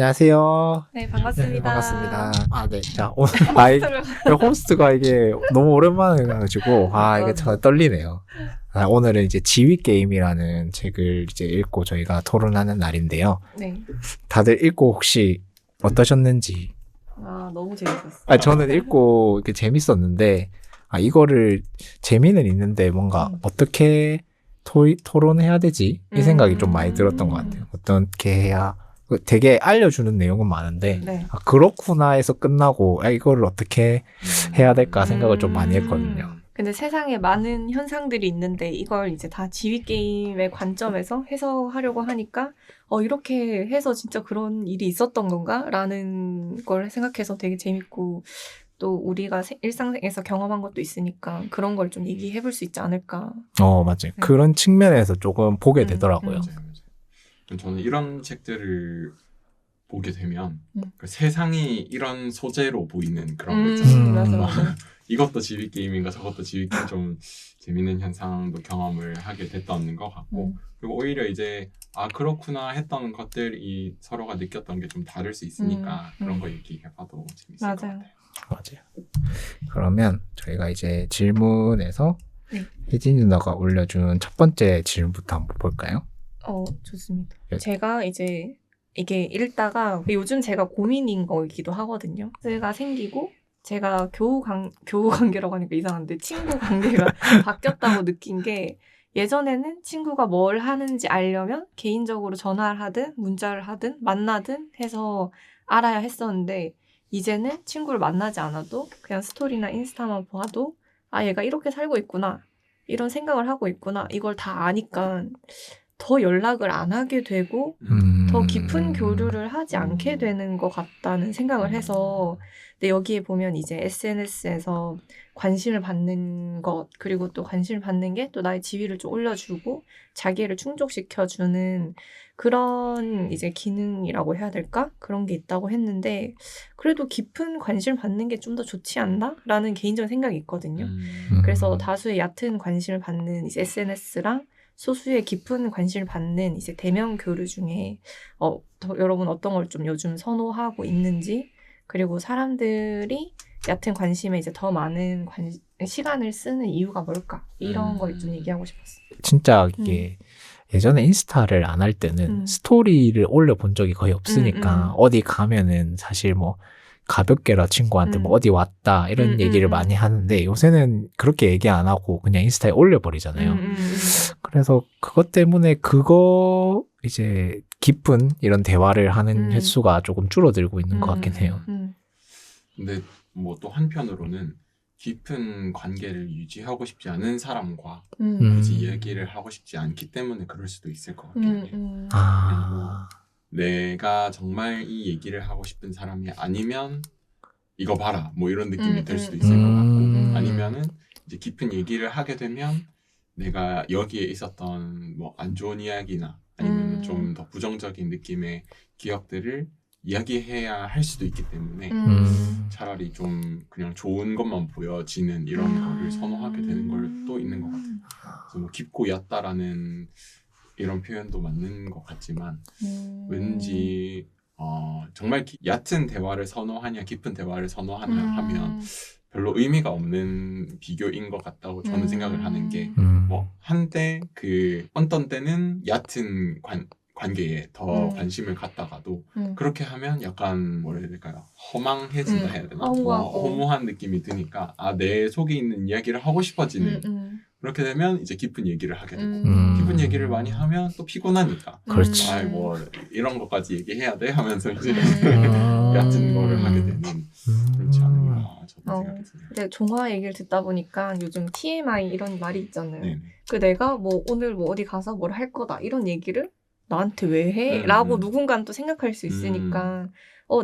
안녕하세요. 네, 네, 반갑습니다. 반갑습니다. 네. 자, 오늘, 호스트가 이게 너무 오랜만에 해가지고, 이게 저 떨리네요. 오늘은 이제 지휘게임이라는 책을 이제 읽고 저희가 토론하는 날인데요. 네. 다들 읽고 혹시 어떠셨는지? 너무 재밌었어요. 저는 읽고 이렇게 재밌었는데, 이거를 재미는 있는데 뭔가 어떻게 토론해야 되지? 이 생각이 좀 많이 들었던 것 같아요. 어떻게 해야, 되게 알려주는 내용은 많은데, 네. 그렇구나 해서 끝나고, 이거를 어떻게 해야 될까 생각을 좀 많이 했거든요. 근데 세상에 많은 현상들이 있는데 이걸 이제 다 지휘게임의 관점에서 해석하려고 하니까 이렇게 해서 진짜 그런 일이 있었던 건가? 라는 걸 생각해서 되게 재밌고 또 우리가 일상에서 경험한 것도 있으니까 그런 걸 좀 얘기해 볼 수 있지 않을까. 맞아요. 그런 측면에서 조금 보게 되더라고요. 맞아요. 저는 이런 책들을 보게 되면 음. 세상이 이런 소재로 보이는 그런 거 있잖아요. 맞아. 이것도 지휘게임인가 저것도 지휘게임 좀 재밌는 현상도 경험을 하게 됐던 것 같고 그리고 오히려 이제 그렇구나 했던 것들이 서로가 느꼈던 게 좀 다를 수 있으니까 그런 거 얘기해봐도 재밌을 것 같아요. 맞아요. 그러면 저희가 이제 질문에서 네. 혜진 누나가 올려준 첫 번째 질문부터 한번 볼까요? 좋습니다. 네. 제가 이제 이게 읽다가 요즘 제가 고민인 거이기도 하거든요. 제가 생기고 제가 교우 관계라고 하니까 이상한데 친구 관계가 바뀌었다고 느낀 게 예전에는 친구가 뭘 하는지 알려면 개인적으로 전화를 하든 문자를 하든 만나든 해서 알아야 했었는데 이제는 친구를 만나지 않아도 그냥 스토리나 인스타만 봐도 얘가 이렇게 살고 있구나. 이런 생각을 하고 있구나. 이걸 다 아니까 더 연락을 안 하게 되고 더 깊은 교류를 하지 않게 되는 것 같다는 생각을 해서 근데 여기에 보면 이제 SNS에서 관심을 받는 것 그리고 또 관심을 받는 게 또 나의 지위를 좀 올려주고 자기를 충족시켜주는 그런 이제 기능이라고 해야 될까? 그런 게 있다고 했는데 그래도 깊은 관심을 받는 게 좀 더 좋지 않나? 라는 개인적인 생각이 있거든요. 그래서 다수의 얕은 관심을 받는 이제 SNS랑 소수의 깊은 관심을 받는 이제 대면 교류 중에 여러분 어떤 걸 좀 요즘 선호하고 있는지 그리고 사람들이 얕은 관심에 이제 더 많은 시간을 쓰는 이유가 뭘까 이런 걸 좀 얘기하고 싶었어요. 진짜 이게 예전에 인스타를 안 할 때는 스토리를 올려본 적이 거의 없으니까 어디 가면은 사실 뭐 가볍게라 친구한테 뭐 어디 왔다 이런 얘기를 많이 하는데 요새는 그렇게 얘기 안 하고 그냥 인스타에 올려버리잖아요. 그래서 그것 때문에 그거 이제 깊은 이런 대화를 하는 횟수가 조금 줄어들고 있는 것 같긴 해요. 근데 뭐 또 한편으로는 깊은 관계를 유지하고 싶지 않은 사람과 굳이 이야기를 하고 싶지 않기 때문에 그럴 수도 있을 것 같긴 해요. 그리고 내가 정말 이 얘기를 하고 싶은 사람이 아니면 이거 봐라 뭐 이런 느낌이 들 수도 있을 것 같고 아니면은 이제 깊은 얘기를 하게 되면 내가 여기에 있었던 뭐 안 좋은 이야기나 아니면 좀 더 부정적인 느낌의 기억들을 이야기해야 할 수도 있기 때문에 차라리 좀 그냥 좋은 것만 보여지는 이런 거를 선호하게 되는 걸 또 있는 것 같아요. 그래서 뭐 깊고 얕다라는 이런 표현도 맞는 것 같지만 왠지 정말 얕은 대화를 선호하냐 깊은 대화를 선호하냐 하면 별로 의미가 없는 비교인 것 같다고 저는 생각을 하는 게 뭐 한때 어떤 때는 얕은 관계에 더 관심을 갖다가도 그렇게 하면 약간 뭐라 해야 될까요? 허망해진다 해야 되나? 허무한 느낌이 드니까 내 속에 있는 이야기를 하고 싶어지는 그렇게 되면 이제 깊은 얘기를 하게 되고 깊은 얘기를 많이 하면 또 피곤하니까 그렇지. 뭐 이런 것까지 얘기해야 돼? 하면서 이제 얕은 거를 하게 되는 그렇지 않은가 저는 생각이 드네요. 근데 종화 얘기를 듣다 보니까 요즘 TMI 이런 말이 있잖아요. 네네. 내가 뭐 오늘 뭐 어디 가서 뭘 할 거다 이런 얘기를 나한테 왜 해? 라고 누군가는 또 생각할 수 있으니까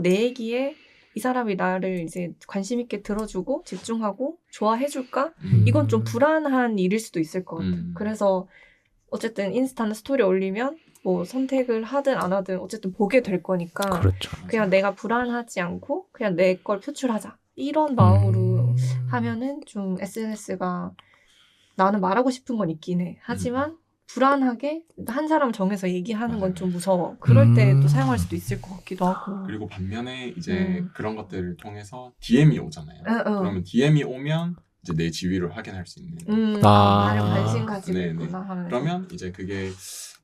내 얘기에 이 사람이 나를 이제 관심 있게 들어주고 집중하고 좋아해줄까? 이건 좀 불안한 일일 수도 있을 것 같아요. 그래서 어쨌든 인스타나 스토리 올리면 뭐 선택을 하든 안 하든 어쨌든 보게 될 거니까 그렇죠. 그냥 내가 불안하지 않고 그냥 내 걸 표출하자 이런 마음으로 하면은 좀 SNS가 나는 말하고 싶은 건 있긴 해. 하지만 불안하게 한 사람 정해서 얘기하는 건 좀 무서워. 그럴 때 또 사용할 수도 있을 것 같기도 하고. 그리고 반면에 이제 그런 것들을 통해서 DM이 오잖아요. 그러면 DM이 오면 이제 내 지위를 확인할 수 있는. 나를 관심 가지고 있구나 하면서. 그러면 이제 그게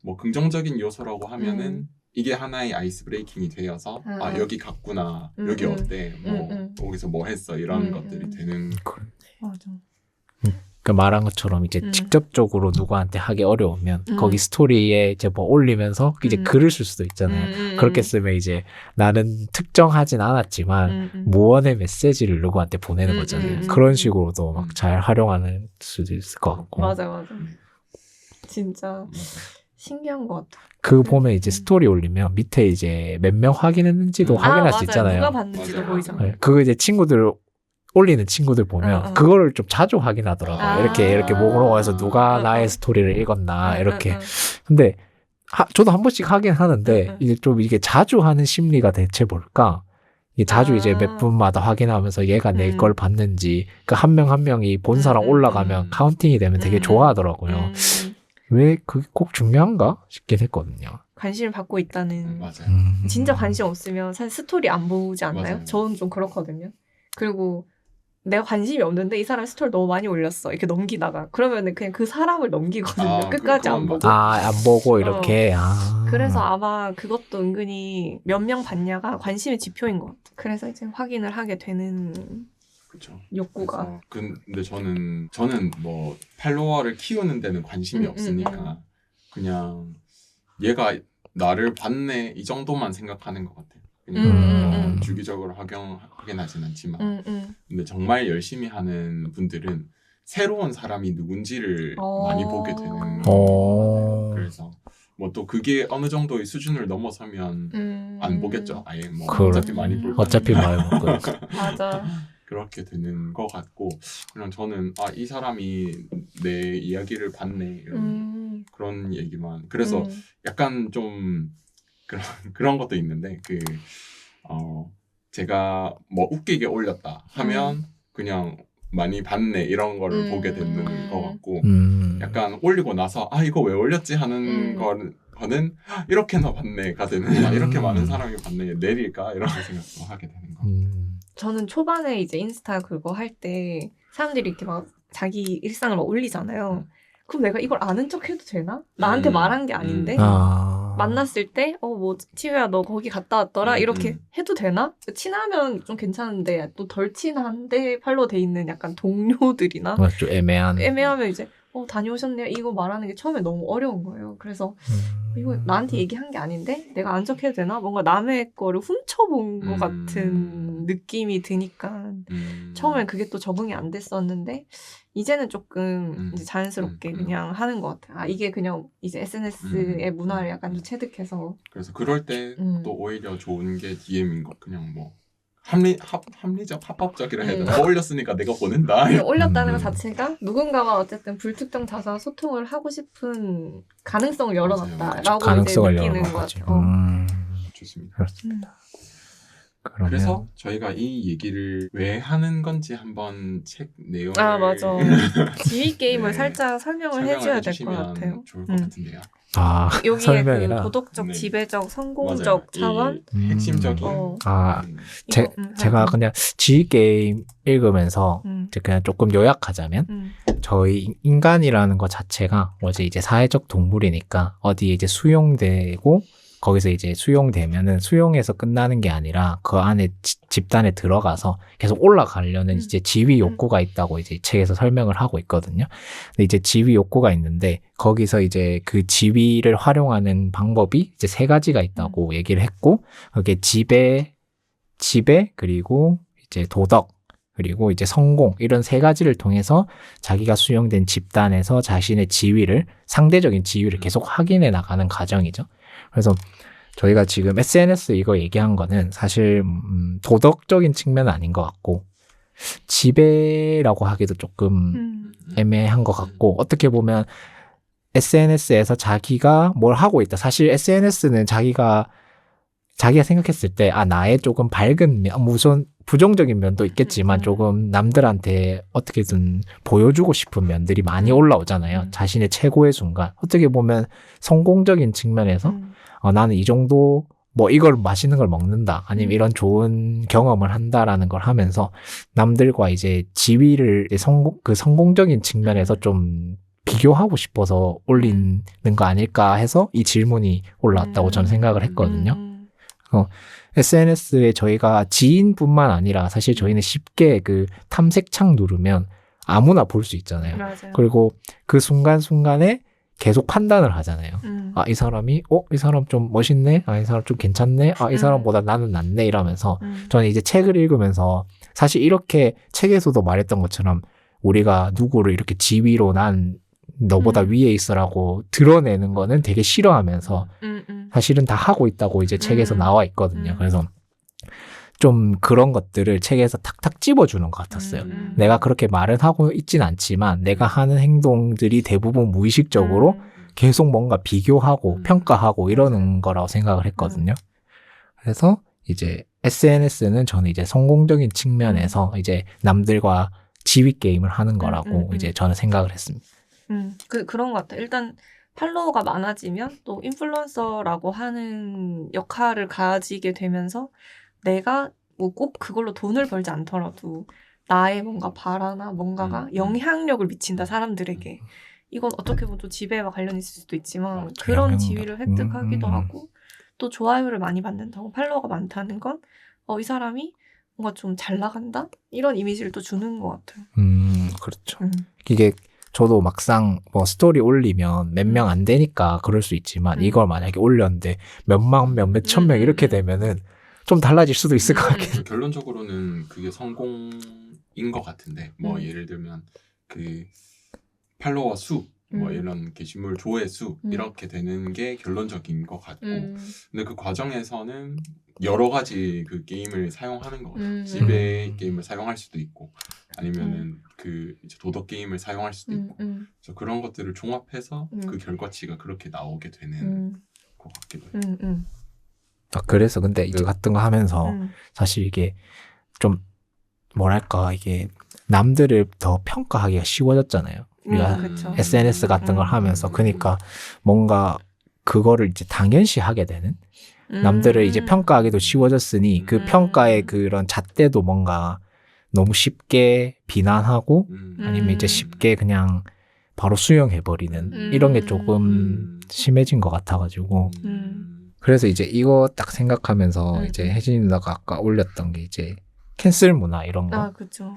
뭐 긍정적인 요소라고 하면은 이게 하나의 아이스 브레이킹이 되어서 아 여기 갔구나, 여기 어때, 뭐 거기서 뭐 했어 이런 것들이 되는. 맞아. 그 말한 것처럼 이제 직접적으로 누구한테 하기 어려우면 거기 스토리에 이제 뭐 올리면서 이제 글을 쓸 수도 있잖아요. 그렇게 쓰면 이제 나는 특정하진 않았지만 무언의 메시지를 누구한테 보내는 거잖아요. 그런 식으로도 막 잘 활용하는 수도 있을 것 같고. 맞아. 진짜 신기한 것 같아. 그 보면 이제 스토리 올리면 밑에 이제 몇 명 확인했는지도 확인할 수 있잖아요. 누가 봤는지도 보이잖아요. 네, 그거 이제 친구들 올리는 친구들 보면 그거를 좀 자주 확인하더라고요. 이렇게 목록에서 누가 나의 스토리를 읽었나 이렇게. 근데 저도 한 번씩 하긴 하는데 이제 좀 이게 자주 하는 심리가 대체 뭘까? 이게 자주 이제 몇 분마다 확인하면서 얘가 내 걸 봤는지 그 한 명 한 명이 본 사람 올라가면 카운팅이 되면 되게 좋아하더라고요. 왜 그게 꼭 중요한가 싶긴 했거든요. 관심을 받고 있다는. 맞아요. 진짜 관심 없으면 사실 스토리 안 보지 않나요? 맞아요. 저는 좀 그렇거든요. 그리고 내가 관심이 없는데 이 사람 스토리 너무 많이 올렸어. 이렇게 넘기다가. 그러면은 그냥 그 사람을 넘기거든요. 끝까지 안 보고. 안 보고 이렇게. 그래서 아마 그것도 은근히 몇 명 봤냐가 관심의 지표인 것 같아요. 그래서 이제 확인을 하게 되는 그쵸. 욕구가. 근데 저는 뭐 팔로워를 키우는 데는 관심이 없으니까 그냥 얘가 나를 봤네 이 정도만 생각하는 것 같아요. 그냥 주기적으로 확인하진 않지만 근데 정말 열심히 하는 분들은 새로운 사람이 누군지를 많이 보게 되는 거예요. 그래서 뭐 또 그게 어느 정도의 수준을 넘어서면 안 보겠죠. 아예 뭐 어차피 많이 볼 거니까. 어차피 많이 볼 거니까. 맞아. 그렇게 되는 것 같고 그냥 저는 이 사람이 내 이야기를 봤네 이런 그런 얘기만. 그래서 약간 좀 그런 것도 있는데 제가 뭐 웃기게 올렸다 하면 그냥 많이 봤네 이런 거를 보게 되는 것 같고 약간 올리고 나서 이거 왜 올렸지 하는 거는 이렇게나 봤네가 되는 이렇게 많은 사람이 봤네 내릴까 이런 생각도 하게 되는 것 같아요. 저는 초반에 이제 인스타 그거 할 때 사람들이 이렇게 막 자기 일상을 막 올리잖아요. 그럼 내가 이걸 아는 척 해도 되나? 나한테 말한 게 아닌데? 만났을 때, 뭐, 티웨야, 너 거기 갔다 왔더라? 이렇게 해도 되나? 친하면 좀 괜찮은데, 또 덜 친한데 팔로우 돼 있는 약간 동료들이나? 좀 애매하면 이제, 다녀오셨네요. 이거 말하는 게 처음에 너무 어려운 거예요. 그래서, 이거 나한테 얘기한 게 아닌데? 내가 안 척해도 되나? 뭔가 남의 거를 훔쳐본 것 같은 느낌이 드니까, 처음엔 그게 또 적응이 안 됐었는데, 이제는 조금 이제 자연스럽게 그냥 하는 것 같아요. 이게 그냥 이제 SNS의 문화를 약간 좀 체득해서. 그래서 그럴 때 또 오히려 좋은 게 DM인 거. 그냥 뭐 합법적이라 해야 되나? 올렸으니까 내가 보낸다. 올렸다는 것 자체가 누군가가 어쨌든 불특정 자사와 소통을 하고 싶은 가능성을 열어놨다라고 가능성을 이제 느끼는 것 같아요. 좋습니다. 그렇습니다. 그래서 저희가 이 얘기를 왜 하는 건지 한번 책 내용을 맞아. 지휘 게임을 살짝 설명을 해줘야 될 것 같아요. 좋을 것 같은데요. 여기에 설명이라. 그 도덕적, 지배적, 성공적 차원, 핵심적인. 제가 그냥 지휘 게임 읽으면서 그냥 조금 요약하자면 저희 인간이라는 것 자체가 이제 사회적 동물이니까 어디에 이제 수용되고 거기서 이제 수용되면은 수용해서 끝나는 게 아니라 그 안에 집단에 들어가서 계속 올라가려는 이제 지위 욕구가 있다고 이제 이 책에서 설명을 하고 있거든요. 근데 이제 지위 욕구가 있는데 거기서 이제 그 지위를 활용하는 방법이 이제 3가지가 있다고 얘기를 했고 그게 지배 그리고 이제 도덕 그리고 이제 성공 이런 3가지를 통해서 자기가 수용된 집단에서 자신의 지위를 상대적인 지위를 계속 확인해 나가는 과정이죠. 그래서 저희가 지금 SNS 이거 얘기한 거는 사실 도덕적인 측면은 아닌 것 같고 지배라고 하기도 조금 애매한 것 같고 어떻게 보면 SNS에서 자기가 뭘 하고 있다. 사실 SNS는 자기가 생각했을 때 나의 조금 밝은 면, 우선 부정적인 면도 있겠지만 조금 남들한테 어떻게든 보여주고 싶은 면들이 많이 올라오잖아요. 자신의 최고의 순간. 어떻게 보면 성공적인 측면에서 나는 이 정도 뭐 이걸 맛있는 걸 먹는다. 아니면 이런 좋은 경험을 한다라는 걸 하면서 남들과 이제 지위를 그 성공적인 측면에서 좀 비교하고 싶어서 올리는 거 아닐까 해서 이 질문이 올라왔다고 저는 생각을 했거든요. SNS에 저희가 지인뿐만 아니라 사실 저희는 쉽게 그 탐색창 누르면 아무나 볼 수 있잖아요. 맞아요. 그리고 그 순간순간에 계속 판단을 하잖아요. 아, 이 사람이, 이 사람 좀 멋있네? 아, 이 사람 좀 괜찮네? 아, 이 사람보다 나는 낫네? 이러면서 저는 이제 책을 읽으면서 사실 이렇게 책에서도 말했던 것처럼 우리가 누구를 이렇게 지위로 난 너보다 위에 있어라고 드러내는 거는 되게 싫어하면서 사실은 다 하고 있다고 이제 책에서 나와 있거든요. 그래서 좀 그런 것들을 책에서 탁탁 찝어주는 것 같았어요. 내가 그렇게 말은 하고 있진 않지만 내가 하는 행동들이 대부분 무의식적으로 계속 뭔가 비교하고 평가하고 이러는 거라고 생각을 했거든요. 그래서 이제 SNS는 저는 이제 성공적인 측면에서 이제 남들과 지위 게임을 하는 거라고 이제 저는 생각을 했습니다. 그런 것 같아요. 일단 팔로워가 많아지면 또 인플루언서라고 하는 역할을 가지게 되면서 내가 뭐 꼭 그걸로 돈을 벌지 않더라도 나의 뭔가 바라나 뭔가가 영향력을 미친다 사람들에게. 이건 어떻게 보면 또 지배와 관련이 있을 수도 있지만 그런 지위를 획득하기도 하고 또 좋아요를 많이 받는다고 팔로워가 많다는 건 이 사람이 뭔가 좀 잘 나간다? 이런 이미지를 또 주는 것 같아요. 그렇죠. 이게 저도 막상 뭐 스토리 올리면 몇 명 안 되니까 그럴 수 있지만 이걸 만약에 올렸는데 몇만 명, 몇천 명 이렇게 되면은 좀 달라질 수도 있을 것 같긴 해요. 결론적으로는 그게 성공인 것 같은데 뭐 예를 들면 그 팔로워 수, 뭐 이런 게시물 조회수 이렇게 되는 게 결론적인 것 같고 근데 그 과정에서는 여러 가지 그 게임을 사용하는 것 같아요. 지배 게임을 사용할 수도 있고 아니면은 그 이제 도덕 게임을 사용할 수도 있고 그래서 그런 것들을 종합해서 그 결과치가 그렇게 나오게 되는 것 같기도 해요. 그래서 근데 이제 같은 거 하면서 사실 이게 좀 뭐랄까 이게 남들을 더 평가하기가 쉬워졌잖아요. 우리가 SNS 같은 걸 하면서 그러니까 뭔가 그거를 이제 당연시 하게 되는 남들을 이제 평가하기도 쉬워졌으니 그 평가의 그런 잣대도 뭔가 너무 쉽게 비난하고 아니면 이제 쉽게 그냥 바로 수용해버리는 이런 게 조금 심해진 것 같아가지고 그래서 이제 이거 딱 생각하면서 이제 혜진이 누나가 아까 올렸던 게 이제 캔슬 문화 이런 거. 아, 그렇죠.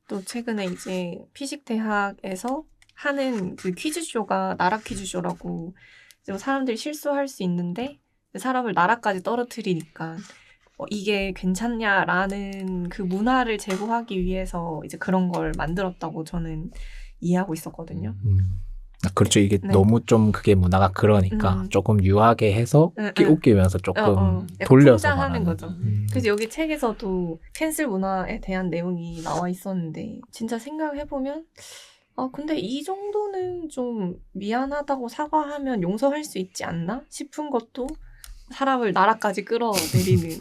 또 최근에 이제 피식대학에서 하는 그 퀴즈쇼가 나라 퀴즈쇼라고 이제 사람들이 실수할 수 있는데 사람을 나라까지 떨어뜨리니까 이게 괜찮냐라는 그 문화를 제고하기 위해서 이제 그런 걸 만들었다고 저는 이해하고 있었거든요. 그렇죠. 이게 너무 좀 그게 문화가 그러니까 조금 유하게 해서 웃기면서 조금 돌려서 하는 거죠. 그래서 여기 책에서도 캔슬 문화에 대한 내용이 나와 있었는데 진짜 생각해보면 근데 이 정도는 좀 미안하다고 사과하면 용서할 수 있지 않나 싶은 것도 사람을 나라까지 끌어내리는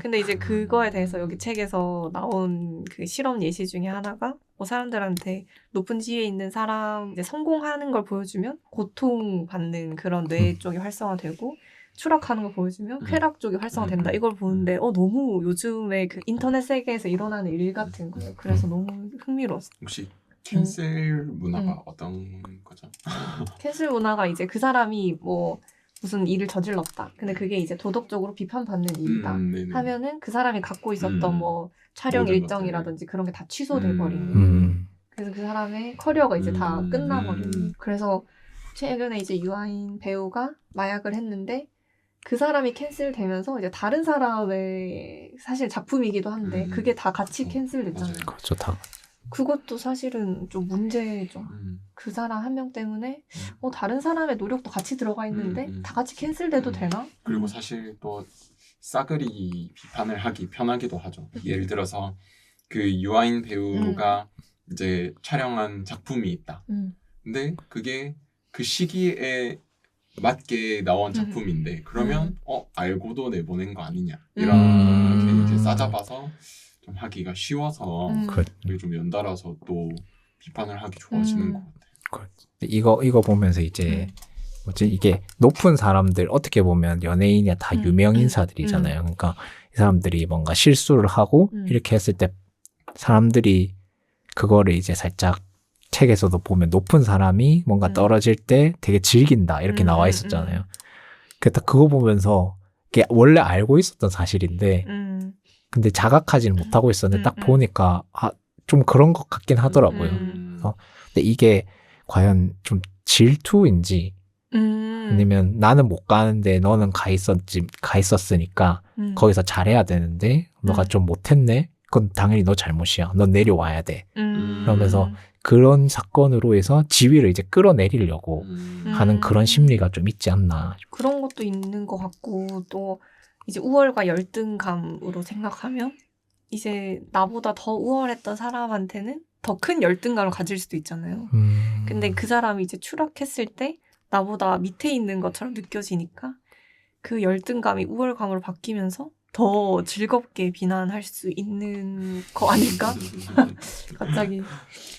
근데 이제 그거에 대해서 여기 책에서 나온 그 실험 예시 중에 하나가 사람들한테 높은 지위에 있는 사람 이제 성공하는 걸 보여주면 고통받는 그런 뇌 쪽이 활성화되고 추락하는 걸 보여주면 쾌락 쪽이 활성화된다. 이걸 보는데 너무 요즘에 그 인터넷 세계에서 일어나는 일 같은 거예요. 그래서 너무 흥미로웠어요. 혹시 캔슬 문화가 어떤 거죠? 캔슬 문화가 이제 그 사람이 무슨 일을 저질렀다. 근데 그게 이제 도덕적으로 비판받는 일이다. 하면은 그 사람이 갖고 있었던 촬영 일정이라든지 그런 게 다 취소돼 버리는. 그래서 그 사람의 커리어가 이제 다 끝나버리는. 그래서 최근에 이제 유아인 배우가 마약을 했는데 그 사람이 캔슬되면서 이제 다른 사람의 사실 작품이기도 한데 그게 다 같이 캔슬됐잖아요. 그렇죠, 다. 그것도 사실은 좀 문제죠. 그 사람 한 명 때문에 다른 사람의 노력도 같이 들어가 있는데 다 같이 캔슬돼도 되나? 그리고 사실 또 싸그리 비판을 하기 편하기도 하죠. 예를 들어서 그 유아인 배우가 이제 촬영한 작품이 있다. 근데 그게 그 시기에 맞게 나온 작품인데 그러면 알고도 내보낸 거 아니냐 이렇게 이제 싸잡아서 좀 하기가 쉬워서 그게 좀 연달아서 또 비판을 하기 좋아지는 것 같아요. 이거 보면서 이제 뭐지 이게 높은 사람들 어떻게 보면 연예인이야 다 유명 인사들이잖아요. 그러니까 이 사람들이 뭔가 실수를 하고 이렇게 했을 때 사람들이 그거를 이제 살짝 책에서도 보면 높은 사람이 뭔가 떨어질 때 되게 즐긴다 이렇게 나와 있었잖아요. 그래서 그거 보면서 이게 원래 알고 있었던 사실인데 근데 자각하지는 못하고 있었는데 딱 보니까 좀 그런 것 같긴 하더라고요. 근데 이게 과연 좀 질투인지 아니면 나는 못 가는데 너는 가 있었으니까 거기서 잘해야 되는데 너가 좀 못했네? 그건 당연히 너 잘못이야. 넌 내려와야 돼. 그러면서 그런 사건으로 해서 지위를 이제 끌어내리려고 하는 그런 심리가 좀 있지 않나. 그런 것도 있는 것 같고 또 이제 우월과 열등감으로 생각하면 이제 나보다 더 우월했던 사람한테는 더 큰 열등감을 가질 수도 있잖아요. 근데 그 사람이 이제 추락했을 때 나보다 밑에 있는 것처럼 느껴지니까 그 열등감이 우월감으로 바뀌면서 더 즐겁게 비난할 수 있는 거 아닐까? 갑자기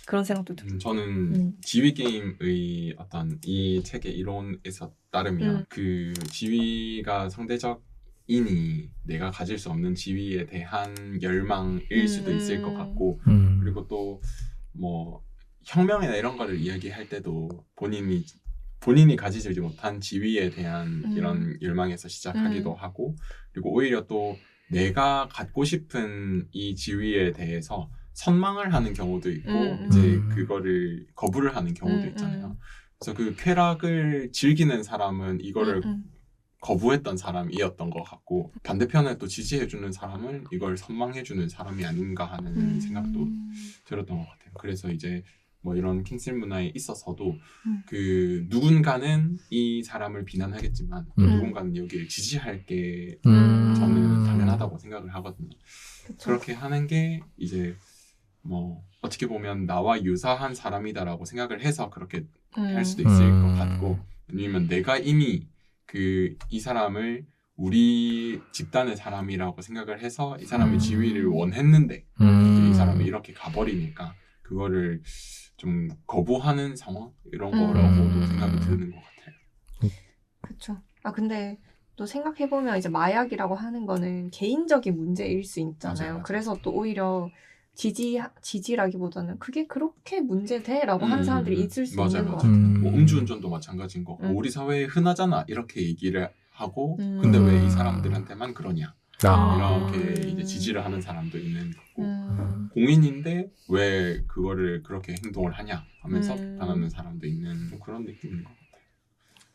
그런 생각도 들어요. 저는 지위 게임의 어떤 이 책의 이론에서 따르면 그 지위가 상대적이니 내가 가질 수 없는 지위에 대한 열망일 수도 있을 것 같고 그리고 또 뭐 혁명이나 이런 거를 이야기할 때도 본인이 가지지 못한 지위에 대한 이런 열망에서 시작하기도 하고 그리고 오히려 또 내가 갖고 싶은 이 지위에 대해서 선망을 하는 경우도 있고 이제 그거를 거부를 하는 경우도 있잖아요. 그래서 그 쾌락을 즐기는 사람은 이거를 거부했던 사람이었던 것 같고 반대편에 또 지지해주는 사람은 이걸 선망해주는 사람이 아닌가 하는 생각도 들었던 것 같아요. 그래서 이제 뭐 이런 캔슬 문화에 있어서도 그 누군가는 이 사람을 비난하겠지만 누군가는 여기를 지지할 게 저는 당연하다고 생각을 하거든요. 그쵸. 그렇게 하는 게 이제 뭐 어떻게 보면 나와 유사한 사람이다라고 생각을 해서 그렇게 할 수도 있을 것 같고 아니면 내가 이미 이 사람을 우리 집단의 사람이라고 생각을 해서 이 사람의 지위를 원했는데 이 사람이 이렇게 가버리니까 그거를 좀 거부하는 상황 이런 거라고도 생각이 드는 것 같아요. 그렇죠. 근데 또 생각해보면 이제 마약이라고 하는 거는 개인적인 문제일 수 있잖아요. 맞아요. 그래서 또 오히려 지지라기보다는 그게 그렇게 문제돼라고 하는 사람들이 있을 수 있는 것 같아요. 뭐 음주운전도 마찬가지인 거고 우리 사회에 흔하잖아 이렇게 얘기를 하고 근데 왜 이 사람들한테만 그러냐 이렇게 이제 지지를 하는 사람도 있는 거고 공인인데 왜 그거를 그렇게 행동을 하냐 하면서 비판하는 사람도 있는 그런 느낌인 것 같아요.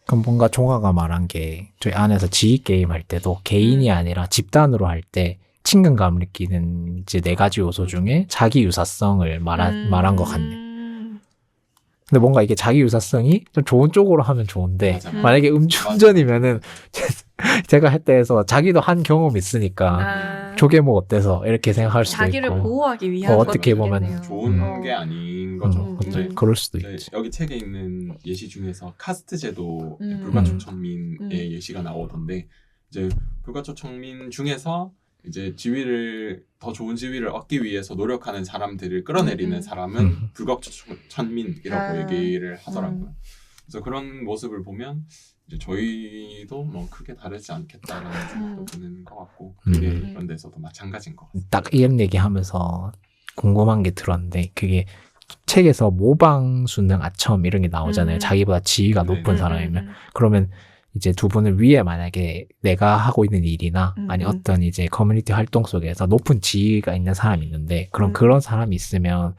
그럼 뭔가 종아가 말한 게 저희 안에서 지휘 게임 할 때도 개인이 아니라 집단으로 할 때 친근감을 느끼는 이제 4가지 요소 중에 자기 유사성을 말한 것 같네. 근데 뭔가 이게 자기 유사성이 좀 좋은 쪽으로 하면 좋은데 만약에 음주운전이면은 제가 할 때에서 자기도 한 경험이 있으니까 저게 뭐 어때서 이렇게 생각할 수도 자기를 있고 보호하기 위한 어떻게 보면 좋은 게 아닌 거죠. 근데 그럴 수도 있지. 여기 책에 있는 예시 중에서 카스트 제도 불가촉 천민의 예시가 나오던데 이제 불가촉 천민 중에서 이제 더 좋은 지위를 얻기 위해서 노력하는 사람들을 끌어내리는 사람은 불가촉 천민이라고 얘기를 하더라고요. 그래서 그런 모습을 보면 이제 저희도 뭐 크게 다르지 않겠다라는 생각도 드는 것 같고 그게 이런 데서도 마찬가지인 것 같아요. 딱 이런 얘기하면서 궁금한 게 들었는데 그게 책에서 모방 수능 아첨 이런 게 나오잖아요. 자기보다 지위가 높은 사람이면 그러면 이제 두 분을 위해 만약에 내가 하고 있는 일이나 아니 어떤 이제 커뮤니티 활동 속에서 높은 지위가 있는 사람이 있는데 그럼 그런 사람이 있으면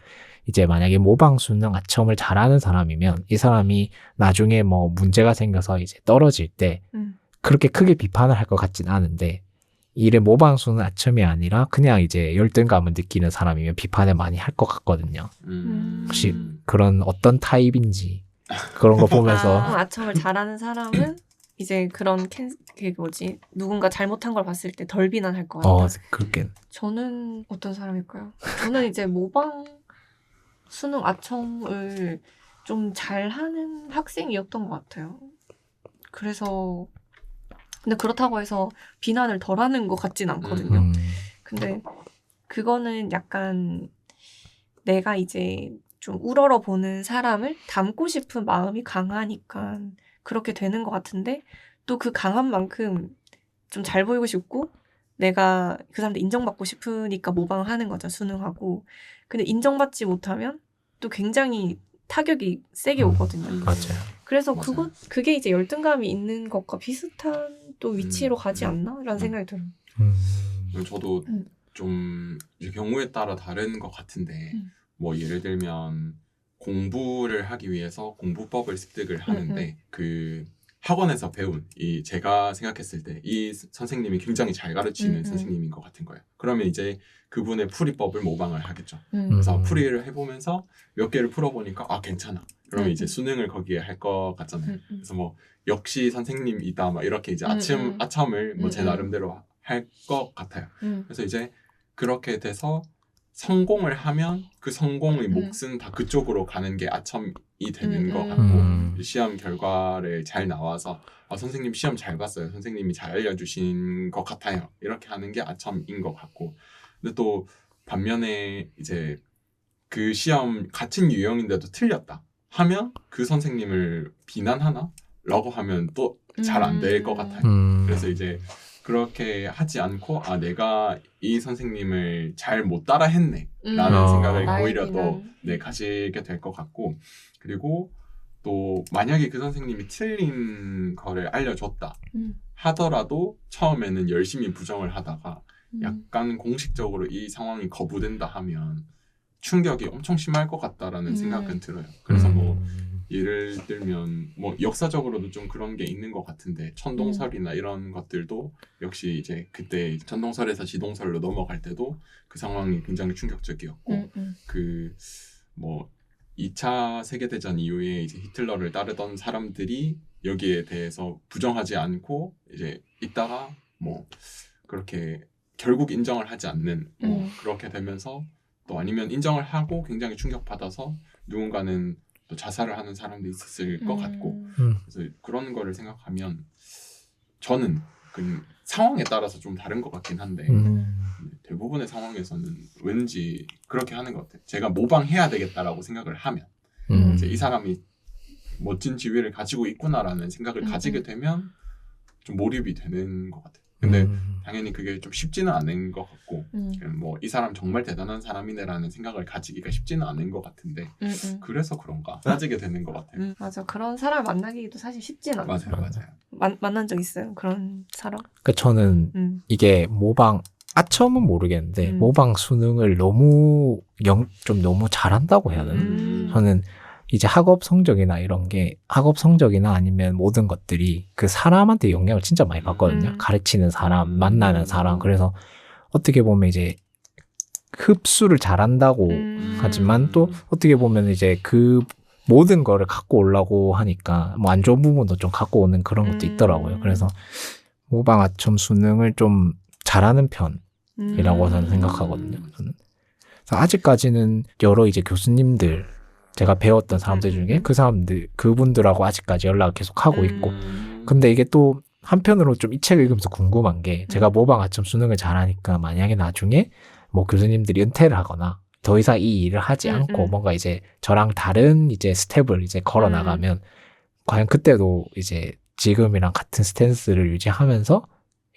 이제 만약에 모방 수능 아첨을 잘하는 사람이면 이 사람이 나중에 뭐 문제가 생겨서 이제 떨어질 때 그렇게 크게 비판을 할 것 같진 않은데 일에 모방 수능 아첨이 아니라 그냥 이제 열등감을 느끼는 사람이면 비판을 많이 할 것 같거든요. 혹시 그런 어떤 타입인지 그런 거 보면서 아첨을 잘하는 사람은 이제 그런 누군가 잘못한 걸 봤을 때 덜 비난할 것 같다. 그렇게. 저는 어떤 사람일까요? 저는 이제 모방 수능 아첨을 좀 잘하는 학생이었던 것 같아요. 그래서 근데 그렇다고 해서 비난을 덜하는 것 같진 않거든요. 근데 그거는 약간 내가 이제 좀 우러러보는 사람을 닮고 싶은 마음이 강하니까 그렇게 되는 것 같은데 또 그 강한 만큼 좀 잘 보이고 싶고 내가 그 사람들 인정받고 싶으니까 모방을 하는 거죠. 수능하고. 근데 인정받지 못하면 또 굉장히 타격이 세게 오거든요. 맞아요. 그래서 맞아요. 그게 이제 열등감이 있는 것과 비슷한 또 위치로 가지 않나? 라는 생각이 들어요. 저도 좀 이제 경우에 따라 다른 것 같은데 뭐 예를 들면 공부를 하기 위해서 공부법을 습득을 하는데 그 학원에서 배운 이 제가 생각했을 때 이 선생님이 굉장히 잘 가르치는 선생님인 것 같은 거예요. 그러면 이제 그분의 풀이법을 모방을 하겠죠. 그래서 풀이를 해보면서 몇 개를 풀어보니까 아 괜찮아. 그러면 이제 수능을 거기에 할 것 같잖아요. 그래서 뭐 역시 선생님이다 막 이렇게 이제 아첨을 뭐 제 나름대로 할 것 같아요. 그래서 이제 그렇게 돼서 성공을 하면 그 성공의 몫은 다 그쪽으로 가는 게 아첨이 되는 것 같고 시험 결과를 잘 나와서 선생님 시험 잘 봤어요. 선생님이 잘 알려주신 것 같아요. 이렇게 하는 게 아첨인 것 같고 근데 또 반면에 이제 그 시험 같은 유형인데도 틀렸다 하면 그 선생님을 비난하나? 라고 하면 또 잘 안 될 것 같아요. 그래서 이제 그렇게 하지 않고 내가 이 선생님을 잘 못 따라 했네 라는 생각을 오히려 더 가지게 될 것 같고 그리고 또 만약에 그 선생님이 틀린 거를 알려줬다 하더라도 처음에는 열심히 부정을 하다가 약간 공식적으로 이 상황이 거부된다 하면 충격이 엄청 심할 것 같다라는 생각은 들어요. 그래서 뭐 예를 들면 뭐 역사적으로도 좀 그런 게 있는 것 같은데 천동설이나 이런 것들도 역시 이제 그때 천동설에서 지동설로 넘어갈 때도 그 상황이 굉장히 충격적이었고 그 뭐 2차 세계대전 이후에 이제 히틀러를 따르던 사람들이 여기에 대해서 부정하지 않고 이제 있다가 뭐 그렇게 결국 인정을 하지 않는 뭐 그렇게 되면서 또 아니면 인정을 하고 굉장히 충격받아서 누군가는 또 자살을 하는 사람도 있었을 것 같고 그래서 그런 거를 생각하면 저는 그 상황에 따라서 좀 다른 것 같긴 한데 대부분의 상황에서는 왠지 그렇게 하는 것 같아요. 제가 모방해야 되겠다라고 생각을 하면 이제 이 사람이 멋진 지위를 가지고 있구나라는 생각을 가지게 되면 좀 몰입이 되는 것 같아요. 근데 당연히 그게 좀 쉽지는 않은 것 같고 뭐 이 사람 정말 대단한 사람이네라는 생각을 가지기가 쉽지는 않은 것 같은데 그래서 그런가 따지게 되는 것 같아요. 맞아. 그런 사람 만나기도 사실 쉽진 않아요. 맞아요. 만난 적 있어요? 그런 사람? 그러니까 저는 이게 모방 아첨은 모르겠는데 모방 수능을 너무 좀 너무 잘한다고 해야 되나? 저는 이제 학업 성적이나 이런 게 학업 성적이나 아니면 모든 것들이 그 사람한테 영향을 진짜 많이 받거든요. 가르치는 사람, 만나는 사람. 그래서 어떻게 보면 이제 흡수를 잘한다고 하지만 또 어떻게 보면 이제 그 모든 거를 갖고 오려고 하니까 뭐 안 좋은 부분도 좀 갖고 오는 그런 것도 있더라고요. 그래서 모방 아첨 수능을 좀 잘하는 편이라고 저는 생각하거든요. 저는. 그래서 아직까지는 여러 이제 교수님들 제가 배웠던 사람들 중에 그분들하고 아직까지 연락을 계속 하고 있고. 근데 이게 또 한편으로 좀 이 책을 읽으면서 궁금한 게 제가 모방 아첨 수능을 잘하니까 만약에 나중에 뭐 교수님들이 은퇴를 하거나 더 이상 이 일을 하지 않고 뭔가 이제 저랑 다른 이제 스텝을 이제 걸어 나가면 과연 그때도 이제 지금이랑 같은 스탠스를 유지하면서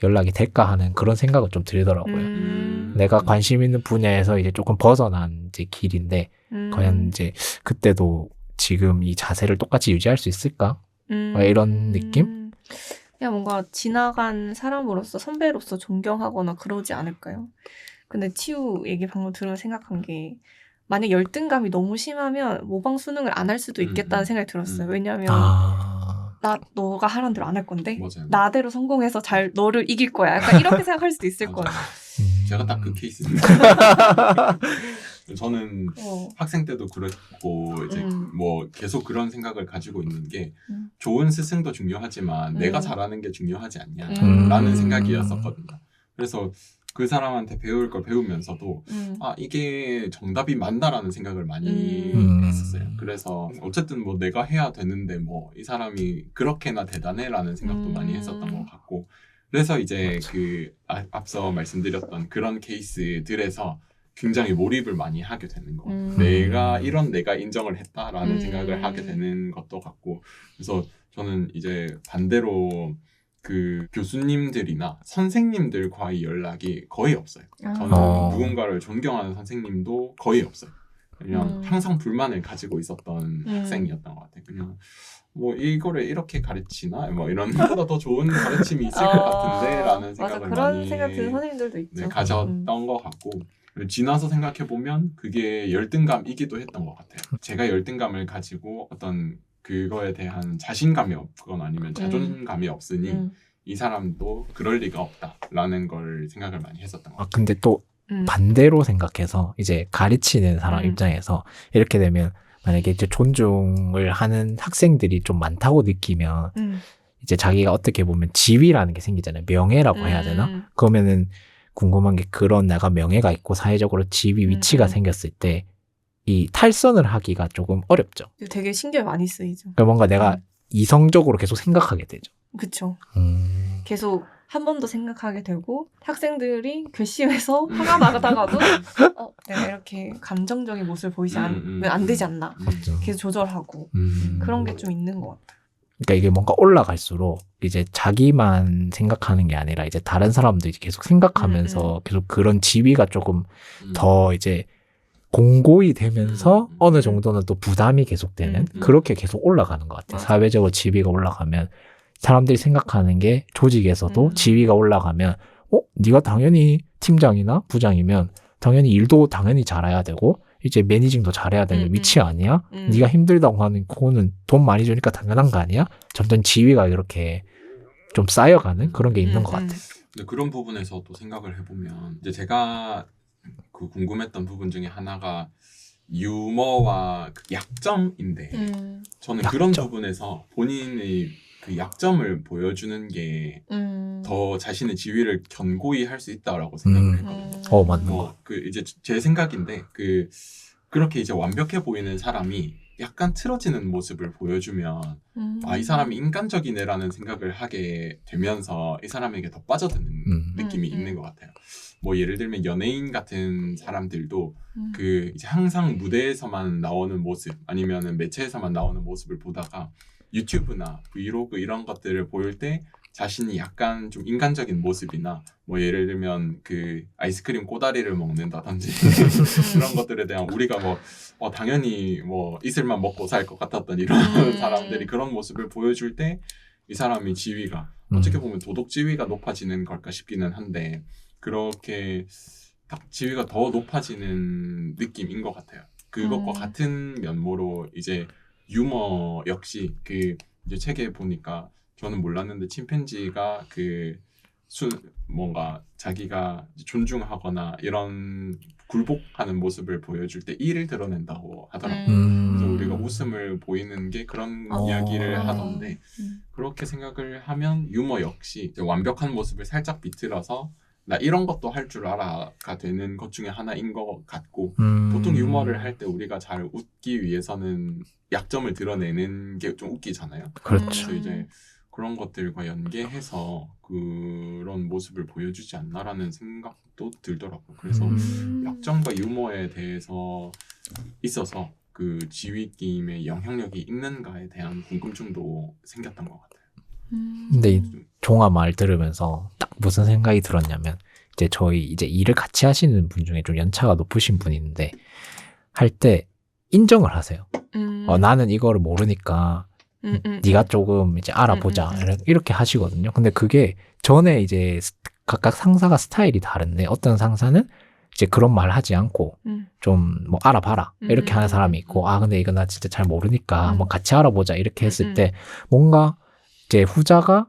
연락이 될까 하는 그런 생각을 좀 들더라고요. 내가 관심 있는 분야에서 이제 조금 벗어난 이제 길인데 과연 이제 그때도 지금 이 자세를 똑같이 유지할 수 있을까? 이런 느낌? 그냥 뭔가 지나간 사람으로서 선배로서 존경하거나 그러지 않을까요? 근데 치우 얘기 방금 들으면서 생각한 게 만약 열등감이 너무 심하면 모방 수능을 안 할 수도 있겠다는 생각이 들었어요. 왜냐하면 너가 하라는 대로 안 할 건데 맞아요. 나대로 성공해서 잘 너를 이길 거야. 약간 이렇게 생각할 수도 있을 거예요. 제가 딱 그 케이스입니다. 저는 학생 때도 그랬고 이제 뭐 계속 그런 생각을 가지고 있는 게 좋은 스승도 중요하지만 내가 잘하는 게 중요하지 않냐라는 생각이었었거든요. 그래서 그 사람한테 배울 걸 배우면서도 아 이게 정답이 맞나라는 생각을 많이 했었어요. 그래서 어쨌든 뭐 내가 해야 되는데 뭐 이 사람이 그렇게나 대단해라는 생각도 많이 했었던 것 같고 그래서 이제 맞아. 그 앞서 말씀드렸던 그런 케이스들에서 굉장히 몰입을 많이 하게 되는 거. 내가 인정을 했다라는 생각을 하게 되는 것도 같고 그래서 저는 이제 반대로 그 교수님들이나 선생님들과의 연락이 거의 없어요. 저는 누군가를 존경하는 선생님도 거의 없어요. 그냥 항상 불만을 가지고 있었던 학생이었던 것 같아요. 그냥 뭐 이거를 이렇게 가르치나 뭐 이런 것보다 더 좋은 가르침이 있을 것 같은데 라는 생각을 맞아, 그런 많이 생각 드는 선생님들도 있죠. 네, 가졌던 것 같고 지나서 생각해보면 그게 열등감이기도 했던 것 같아요. 제가 열등감을 가지고 어떤 그거에 대한 자신감이 없거나 아니면 자존감이 없으니 이 사람도 그럴 리가 없다라는 걸 생각을 많이 했었던 것 같아요. 근데 또 반대로 생각해서 이제 가르치는 사람 입장에서 이렇게 되면 만약에 이제 존중을 하는 학생들이 좀 많다고 느끼면 이제 자기가 어떻게 보면 지위라는 게 생기잖아요. 명예라고 해야 되나? 그러면은 궁금한 게 그런 내가 명예가 있고 사회적으로 지위 위치가 생겼을 때 이 탈선을 하기가 조금 어렵죠. 되게 신경 많이 쓰이죠. 그러니까 뭔가 내가 이성적으로 계속 생각하게 되죠. 그쵸. 계속 한 번 더 생각하게 되고 학생들이 괘씸해서 화가 나다가도 내가 이렇게 감정적인 모습을 보이지 않으면 안 되지 않나. 계속 조절하고 그런 게 좀 있는 것 같아요. 그러니까 이게 뭔가 올라갈수록 이제 자기만 생각하는 게 아니라 이제 다른 사람도 이제 계속 생각하면서 계속 그런 지위가 조금 더 이제 공고히 되면서 어느 정도는 또 부담이 계속되는 그렇게 계속 올라가는 것 같아요. 사회적으로 지위가 올라가면 사람들이 생각하는 게 조직에서도 지위가 올라가면 네가 당연히 팀장이나 부장이면 당연히 일도 당연히 잘해야 되고 이제 매니징도 잘해야 되는 위치 아니야? 네가 힘들다고 하는 그거는 돈 많이 주니까 당연한 거 아니야? 점점 지위가 이렇게 좀 쌓여가는 그런 게 있는 것 같아요. 근데 그런 부분에서 또 생각을 해보면 이제 제가 그 궁금했던 부분 중에 하나가 유머와 그 약점인데 저는 그런 부분에서 본인의 그 약점을 보여주는 게 더 자신의 지위를 견고히 할 수 있다라고 생각을 했거든요. 맞는 거. 그 이제 제 생각인데 그렇게 이제 완벽해 보이는 사람이 약간 틀어지는 모습을 보여주면 이 사람이 인간적이네라는 생각을 하게 되면서 이 사람에게 더 빠져드는 느낌이 있는 것 같아요. 뭐 예를 들면 연예인 같은 사람들도 그 이제 항상 무대에서만 나오는 모습 아니면은 매체에서만 나오는 모습을 보다가 유튜브나 브이로그 이런 것들을 보일 때 자신이 약간 좀 인간적인 모습이나 뭐 예를 들면 그 아이스크림 꼬다리를 먹는다든지 그런 것들에 대한 우리가 뭐 당연히 뭐 이슬만 먹고 살 것 같았던 이런 사람들이 그런 모습을 보여줄 때 이 사람이 지위가 어떻게 보면 도덕 지위가 높아지는 걸까 싶기는 한데 그렇게 딱 지위가 더 높아지는 느낌인 것 같아요. 그것과 같은 면모로 이제 유머 역시 그 이제 책에 보니까 저는 몰랐는데 침팬지가 뭔가 자기가 존중하거나 이런 굴복하는 모습을 보여줄 때 이를 드러낸다고 하더라고요. 그래서 우리가 웃음을 보이는 게 그런 이야기를 하던데 그렇게 생각을 하면 유머 역시 이제 완벽한 모습을 살짝 비틀어서 나 이런 것도 할 줄 알아가 되는 것 중에 하나인 것 같고 보통 유머를 할 때 우리가 잘 웃기 위해서는 약점을 드러내는 게 좀 웃기잖아요. 그렇죠. 그래서 이제 그런 것들과 연계해서 그런 모습을 보여주지 않나라는 생각도 들더라고요. 그래서 약점과 유머에 대해서 있어서 그 지위 게임의 영향력이 있는가에 대한 궁금증도 생겼던 것 같아요. 근데 이 종아 말 들으면서 딱 무슨 생각이 들었냐면 이제 저희 이제 일을 같이 하시는 분 중에 좀 연차가 높으신 분이 있는데 할 때 인정을 하세요. 나는 이거를 모르니까 네가 조금 이제 알아보자 이렇게 하시거든요. 근데 그게 전에 이제 각각 상사가 스타일이 다른데 어떤 상사는 이제 그런 말 하지 않고 좀 뭐 알아봐라 이렇게 하는 사람이 있고 근데 이거 나 진짜 잘 모르니까 한번 같이 알아보자 이렇게 했을 때 뭔가 이제 후자가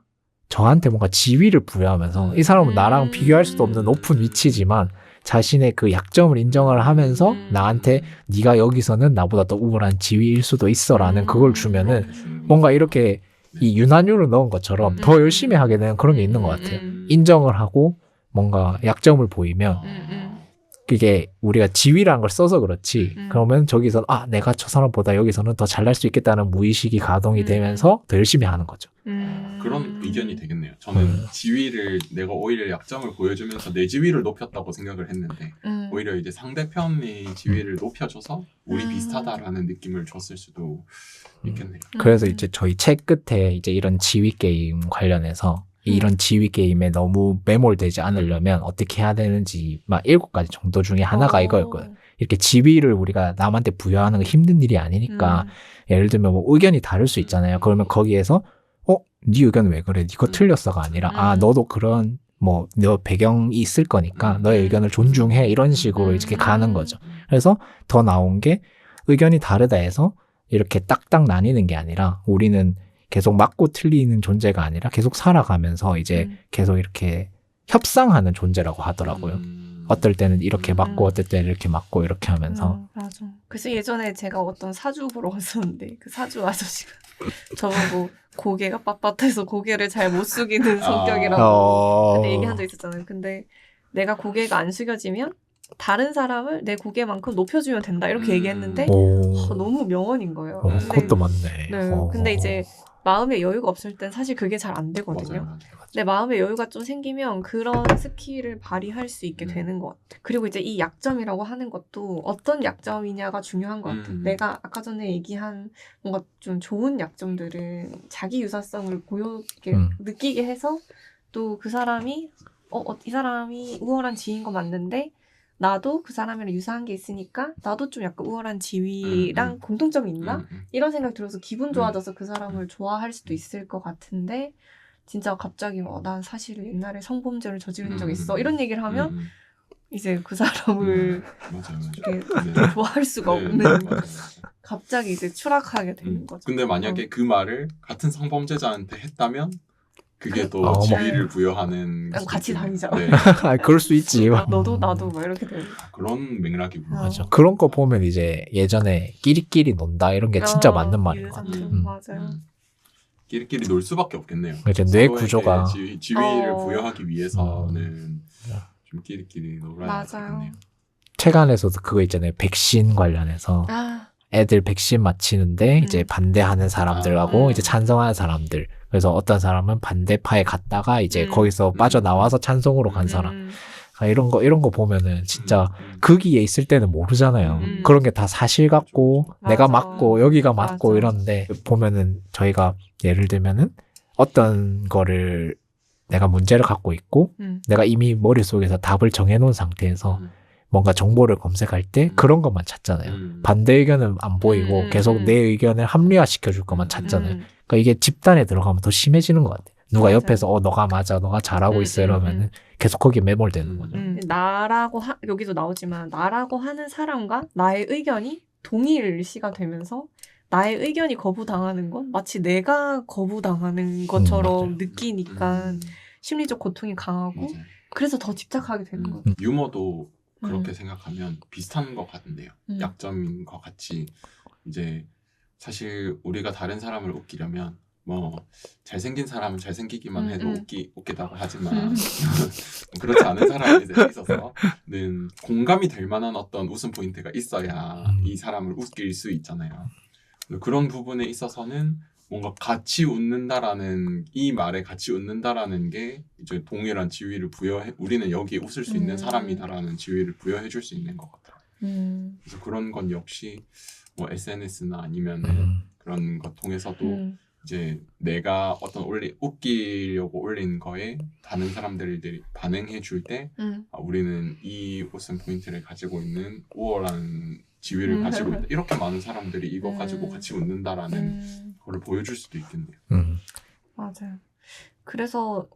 저한테 뭔가 지위를 부여하면서 이 사람은 나랑 비교할 수도 없는 높은 위치지만 자신의 그 약점을 인정을 하면서 나한테 네가 여기서는 나보다 더 우월한 지위일 수도 있어라는 그걸 주면은 뭔가 이렇게 이 윤활유를 넣은 것처럼 더 열심히 하게 되는 그런 게 있는 것 같아요. 인정을 하고 뭔가 약점을 보이면 그게 우리가 지위라는 걸 써서 그렇지 그러면 저기서 내가 저 사람보다 여기서는 더 잘날 수 있겠다는 무의식이 가동이 되면서 더 열심히 하는 거죠. 그런 의견이 되겠네요. 저는 지위를 내가 오히려 약점을 보여주면서 내 지위를 높였다고 생각을 했는데 오히려 이제 상대편의 지위를 높여줘서 우리 비슷하다라는 느낌을 줬을 수도 있겠네요. 그래서 이제 저희 책 끝에 이제 이런 지위 게임 관련해서 이런 지위 게임에 너무 매몰되지 않으려면 어떻게 해야 되는지 막 7가지 정도 중에 하나가 이거였거든요. 이렇게 지위를 우리가 남한테 부여하는 거 힘든 일이 아니니까 예를 들면 뭐 의견이 다를 수 있잖아요. 그러면 거기에서 네 의견 왜 그래? 네 거 틀렸어가 아니라 너도 그런 뭐 너 배경이 있을 거니까 너의 의견을 존중해 이런 식으로 이렇게 가는 거죠. 그래서 더 나온 게 의견이 다르다 해서 이렇게 딱딱 나뉘는 게 아니라 우리는 계속 맞고 틀리는 존재가 아니라 계속 살아가면서 이제 계속 이렇게 협상하는 존재라고 하더라고요. 어떨 때는 이렇게 맞고 어떨 때는 이렇게 맞고 이렇게 하면서. 맞아. 그래서 예전에 제가 어떤 사주 보러 갔었는데 그 사주 아저씨가 저보고 고개가 빳빳해서 고개를 잘 못 숙이는 성격이라고 그때 얘기한 적 있었잖아요. 근데 내가 고개가 안 숙여지면 다른 사람을 내 고개만큼 높여주면 된다 이렇게 얘기했는데 너무 명언인 거예요. 근데, 그것도 맞네. 네, 근데 이제 마음의 여유가 없을 땐 사실 그게 잘 안 되거든요. 맞아요. 근데 마음의 여유가 좀 생기면 그런 스킬을 발휘할 수 있게 되는 것 같아요. 그리고 이제 이 약점이라고 하는 것도 어떤 약점이냐가 중요한 것 같아요. 내가 아까 전에 얘기한 뭔가 좀 좋은 약점들은 자기 유사성을 느끼게 해서 또 그 사람이 이 사람이 우월한 지위인 거 맞는데 나도 그 사람이랑 유사한 게 있으니까 나도 좀 약간 우월한 지위랑 공통점이 있나? 이런 생각이 들어서 기분 좋아져서 그 사람을 좋아할 수도 있을 것 같은데 진짜 갑자기 난 사실 옛날에 성범죄를 저지른 적 있어 이런 얘기를 하면 이제 그 사람을 이렇게 좋아할 수가 없는 갑자기 이제 추락하게 되는 거죠. 근데 만약에 그 말을 같은 성범죄자한테 했다면 그게 또 지위를 부여하는 같이 다니자. 네. 그럴 수 있지. 너도 나도 막 이렇게 되는 그런 맥락이구나. 맞아. 그런 거 보면 이제 예전에 끼리끼리 논다 이런 게 진짜 맞는 말인 것 같아요. 맞아요. 끼리끼리 놀 수밖에 없겠네요. 이제 뇌 구조가 지위를 부여하기 위해서는 좀 끼리끼리 놀아야 되겠네요. 책 안에서도 그거 있잖아요. 백신 관련해서 애들 백신 맞히는데 이제 반대하는 사람들하고 이제 찬성하는 사람들. 그래서 어떤 사람은 반대파에 갔다가 이제 거기서 빠져나와서 찬성으로 간 사람. 이런 거 보면은 진짜 거기에 있을 때는 모르잖아요. 그런 게 다 사실 같고 내가 맞고 여기가 맞고 이런데 보면은 저희가 예를 들면은 어떤 거를 내가 문제를 갖고 있고 내가 이미 머릿속에서 답을 정해놓은 상태에서 뭔가 정보를 검색할 때 그런 것만 찾잖아요. 반대 의견은 안 보이고 계속 내 의견을 합리화시켜줄 것만 찾잖아요. 그러니까 이게 집단에 들어가면 더 심해지는 것 같아요. 누가 옆에서 너가 맞아, 너가 잘하고 있어 이러면은 계속 거기에 매몰되는 거죠. 나라고 여기도 나오지만 나라고 하는 사람과 나의 의견이 동일시가 되면서 나의 의견이 거부당하는 건 마치 내가 거부당하는 것처럼 느끼니까 심리적 고통이 강하고 그래서 더 집착하게 되는 거죠. 유머도 그렇게 생각하면 비슷한 것 같은데요. 약점인 것 같이 이제 사실 우리가 다른 사람을 웃기려면 뭐 잘생긴 사람은 잘생기기만 해도 웃기다고 하지만 그렇지 않은 사람이 있어서는 공감이 될 만한 어떤 웃음 포인트가 있어야 이 사람을 웃길 수 있잖아요. 그런 부분에 있어서는 뭔가 같이 웃는다라는 이 말에 같이 웃는다라는 게 이제 동일한 지위를 부여해 우리는 여기에 웃을 수 있는 사람이다라는 지위를 부여해 줄 수 있는 것 같아요. 그래서 그런 건 역시 뭐 SNS나 아니면은 그런 것 통해서도 이제 내가 어떤 웃기려고 올린 거에 다른 사람들이 반응해 줄 때 우리는 이 웃음 포인트를 가지고 있는 우월한 지위를 가지고 있다. 이렇게 많은 사람들이 이거 가지고 같이 웃는다라는 거를 보여줄 수도 있겠네요. 맞아요. 그래서